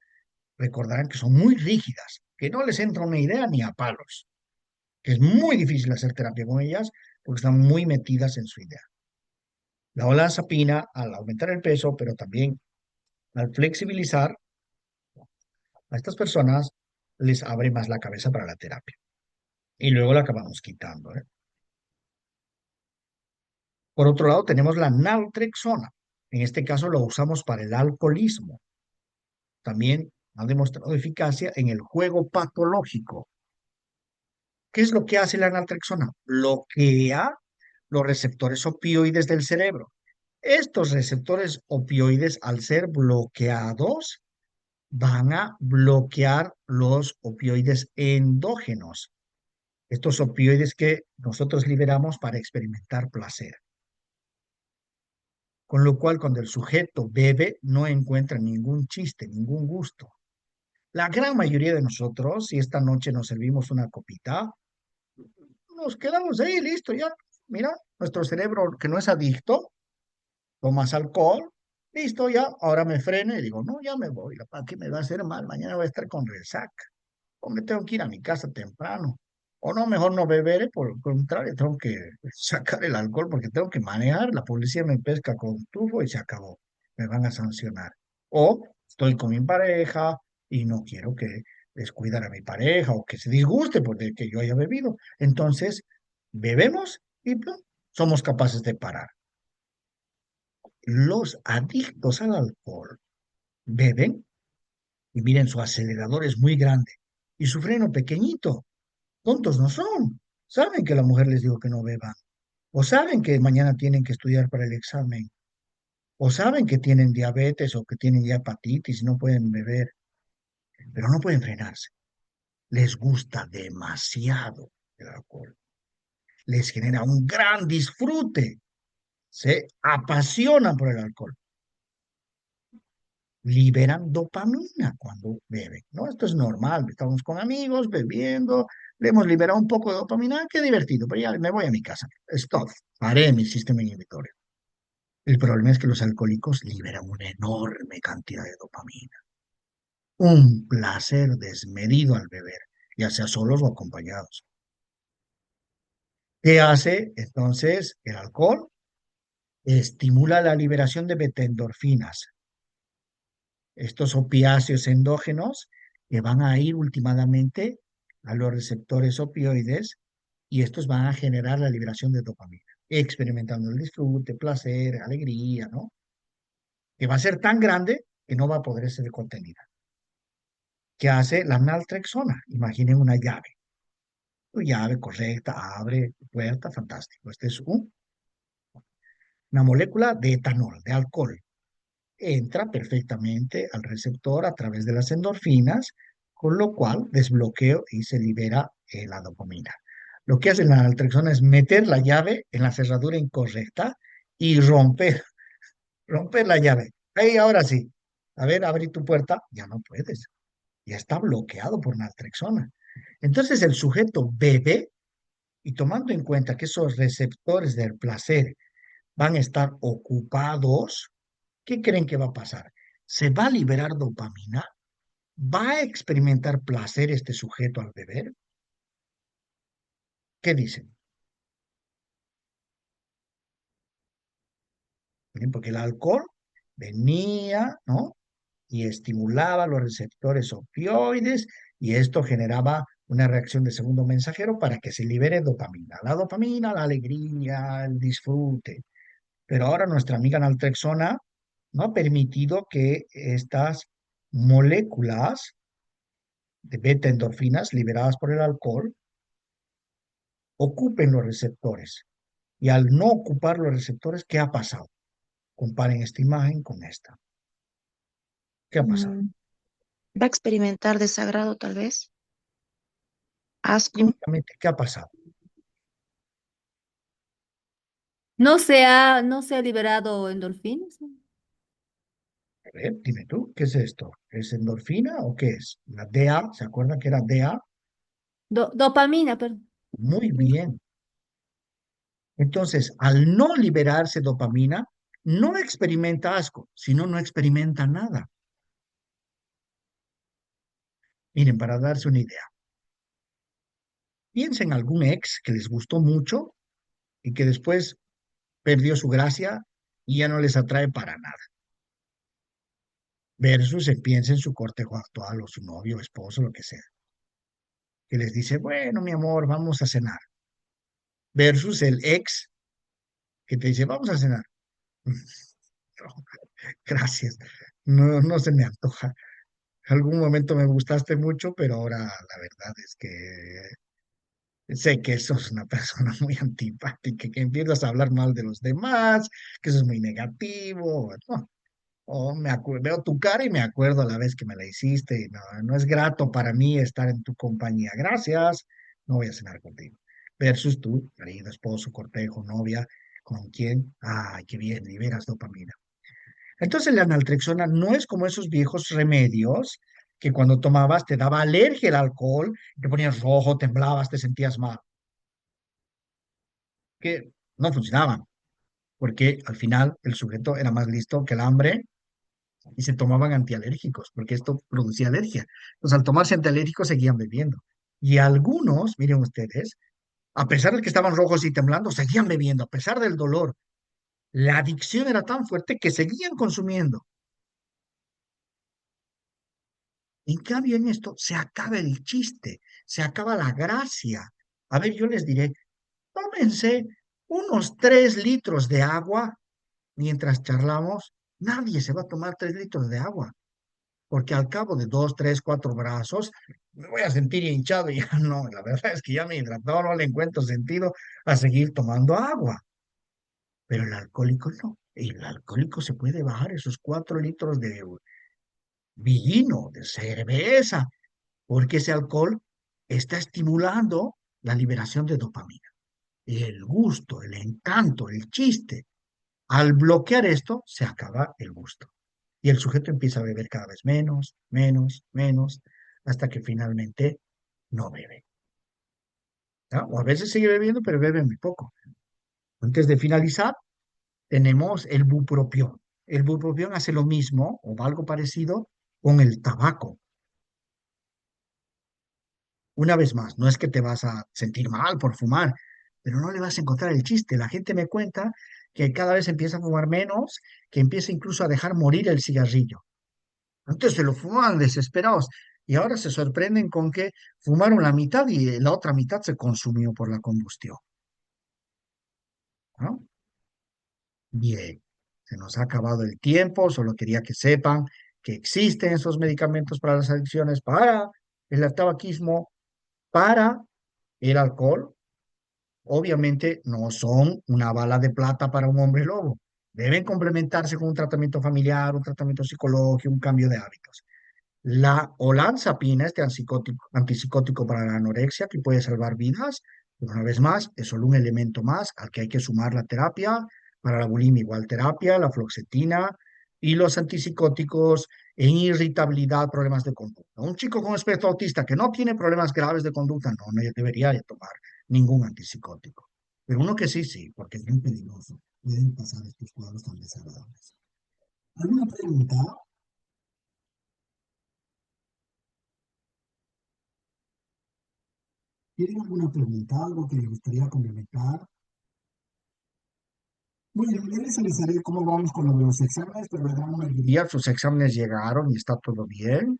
recordarán que son muy rígidas, que no les entra una idea ni a palos, que es muy difícil hacer terapia con ellas porque están muy metidas en su idea. La olanzapina, al aumentar el peso, pero también al flexibilizar, a estas personas les abre más la cabeza para la terapia. Y luego la acabamos quitando, ¿eh? Por otro lado, tenemos la naltrexona. En este caso lo usamos para el alcoholismo. También ha demostrado eficacia en el juego patológico. ¿Qué es lo que hace la naltrexona? Bloquea los receptores opioides del cerebro. Estos receptores opioides, al ser bloqueados, van a bloquear los opioides endógenos, estos opioides que nosotros liberamos para experimentar placer. Con lo cual, cuando el sujeto bebe, no encuentra ningún chiste, ningún gusto. La gran mayoría de nosotros, si esta noche nos servimos una copita, nos quedamos ahí, listo, ya. Mira, nuestro cerebro que no es adicto, tomas alcohol, listo, ya, ahora me freno y digo, no, ya me voy, ¿para qué me va a hacer mal? Mañana voy a estar con resaca, o me tengo que ir a mi casa temprano, o no, mejor no beberé, por el contrario, tengo que sacar el alcohol porque tengo que manejar, la policía me pesca con tufo y se acabó, me van a sancionar. O estoy con mi pareja y no quiero que descuidar a mi pareja o que se disguste por el que yo haya bebido. Entonces, bebemos y ¡plum! Somos capaces de parar. Los adictos al alcohol beben y miren, su acelerador es muy grande y su freno pequeñito. Tontos no son. Saben que la mujer les dijo que no beban. O saben que mañana tienen que estudiar para el examen. O saben que tienen diabetes o que tienen ya hepatitis y no pueden beber. Pero no pueden frenarse. Les gusta demasiado el alcohol. Les genera un gran disfrute. Se apasionan por el alcohol. Liberan dopamina cuando beben, ¿no? Esto es normal, estamos con amigos, bebiendo, le hemos liberado un poco de dopamina, qué divertido, pero ya me voy a mi casa. Stop, paré mi sistema inhibitorio. El problema es que los alcohólicos liberan una enorme cantidad de dopamina, un placer desmedido al beber, ya sea solos o acompañados. ¿Qué hace entonces el alcohol? Estimula la liberación de beta-endorfinas, estos opiáceos endógenos que van a ir últimamente a los receptores opioides y estos van a generar la liberación de dopamina, experimentando el disfrute, placer, alegría, ¿no? Que va a ser tan grande que no va a poder ser contenida. ¿Qué hace la naltrexona? Imaginen una llave. Tu llave correcta, abre puerta, fantástico. Este es una molécula de etanol, de alcohol. Entra perfectamente al receptor a través de las endorfinas, con lo cual desbloqueo y se libera la dopamina. Lo que hace la naltrexona es meter la llave en la cerradura incorrecta y romper la llave. Ahí, ahora sí. A ver, abrí tu puerta. Ya no puedes. Ya está bloqueado por naltrexona. Entonces el sujeto bebe y tomando en cuenta que esos receptores del placer van a estar ocupados, ¿qué creen que va a pasar? ¿Se va a liberar dopamina? ¿Va a experimentar placer este sujeto al beber? ¿Qué dicen? Bien, porque el alcohol venía, ¿no? Y estimulaba los receptores opioides y esto generaba una reacción de segundo mensajero para que se libere dopamina. La dopamina, la alegría, el disfrute. Pero ahora nuestra amiga naltrexona no ha permitido que estas moléculas de beta endorfinas liberadas por el alcohol ocupen los receptores. Y al no ocupar los receptores, ¿qué ha pasado? Comparen esta imagen con esta. ¿Qué ha pasado? Mm, Va a experimentar desagrado tal vez, asco. Químicamente, ¿qué ha pasado? No se ha liberado endorfinas. A ver, dime tú, ¿qué es esto? ¿Es endorfina o qué es? La DA, ¿se acuerdan que era DA? Dopamina, perdón. Muy bien. Entonces, al no liberarse dopamina, no experimenta asco, sino no experimenta nada. Miren, para darse una idea, piensen en algún ex que les gustó mucho y que después perdió su gracia y ya no les atrae para nada. Versus piensa en su cortejo actual o su novio, esposo, lo que sea, que les dice, bueno, mi amor, vamos a cenar. Versus el ex que te dice, vamos a cenar. No, gracias, no, no se me antoja. Algún momento me gustaste mucho, pero ahora la verdad es que Sé que sos una persona muy antipática, que empiezas a hablar mal de los demás, que eso es muy negativo. ¿No? Veo tu cara y me acuerdo a la vez que me la hiciste. Y no, no es grato para mí estar en tu compañía. Gracias, no voy a cenar contigo. Versus tú, marido, esposo, cortejo, novia, ¿con quién? Ay, qué bien, liberas dopamina. Entonces la naltrexona no es como esos viejos remedios que cuando tomabas te daba alergia al alcohol, te ponías rojo, temblabas, te sentías mal, que no funcionaban, porque al final el sujeto era más listo que el hambre y se tomaban antialérgicos, porque esto producía alergia. Entonces al tomarse antialérgicos seguían bebiendo. Y algunos, miren ustedes, a pesar de que estaban rojos y temblando, seguían bebiendo, a pesar del dolor. La adicción era tan fuerte que seguían consumiendo. En cambio, en esto se acaba el chiste, se acaba la gracia. A ver, yo les diré, tómense unos 3 litros de agua mientras charlamos. Nadie se va a tomar 3 litros de agua, porque al cabo de 2, 3, 4 brazos me voy a sentir hinchado y ya no, la verdad es que ya me he hidratado, no le encuentro sentido a seguir tomando agua. Pero el alcohólico no. El alcohólico se puede bajar esos 4 litros de vino, de cerveza, porque ese alcohol está estimulando la liberación de dopamina. El gusto, el encanto, el chiste. Al bloquear esto, se acaba el gusto. Y el sujeto empieza a beber cada vez menos, menos, menos, hasta que finalmente no bebe. ¿Ya? O a veces sigue bebiendo, pero bebe muy poco. Antes de finalizar, tenemos el bupropión. El bupropión hace lo mismo o algo parecido con el tabaco. Una vez más, no es que te vas a sentir mal por fumar, pero no le vas a encontrar el chiste. La gente me cuenta que cada vez empieza a fumar menos, que empieza incluso a dejar morir el cigarrillo. Antes se lo fumaban desesperados y ahora se sorprenden con que fumaron la mitad y la otra mitad se consumió por la combustión. ¿No? Bien, se nos ha acabado el tiempo, solo quería que sepan que existen esos medicamentos para las adicciones, para el tabaquismo, para el alcohol. Obviamente no son una bala de plata para un hombre lobo. Deben complementarse con un tratamiento familiar, un tratamiento psicológico, un cambio de hábitos. La olanzapina, este antipsicótico para la anorexia, que puede salvar vidas, una vez más, es solo un elemento más al que hay que sumar la terapia. Para la bulimia, igual terapia, la fluoxetina y los antipsicóticos en irritabilidad, problemas de conducta. Un chico con espectro autista que no tiene problemas graves de conducta, no debería de tomar ningún antipsicótico. Pero uno que sí, sí, porque es muy peligroso. Pueden pasar estos cuadros tan desagradables. ¿Alguna pregunta? ¿Tienen alguna pregunta, algo que les gustaría complementar? Bueno, yo les avisaré cómo vamos con lo de los exámenes, pero la gran mayoría sus exámenes llegaron y está todo bien.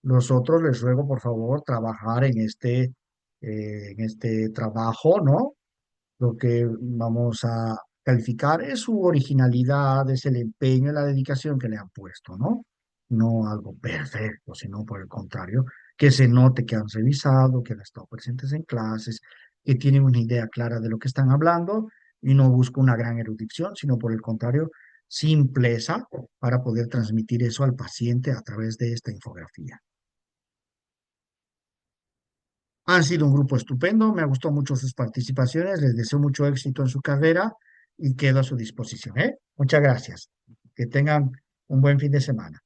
Los otros les ruego, por favor, trabajar en este trabajo, ¿no? Lo que vamos a calificar es su originalidad, es el empeño y la dedicación que le han puesto, ¿no? No algo perfecto, sino por el contrario, que se note que han revisado, que han estado presentes en clases, que tienen una idea clara de lo que están hablando y no busco una gran erudición, sino por el contrario, simpleza para poder transmitir eso al paciente a través de esta infografía. Han sido un grupo estupendo, me gustó mucho sus participaciones, les deseo mucho éxito en su carrera y quedo a su disposición, ¿eh? Muchas gracias. Que tengan un buen fin de semana.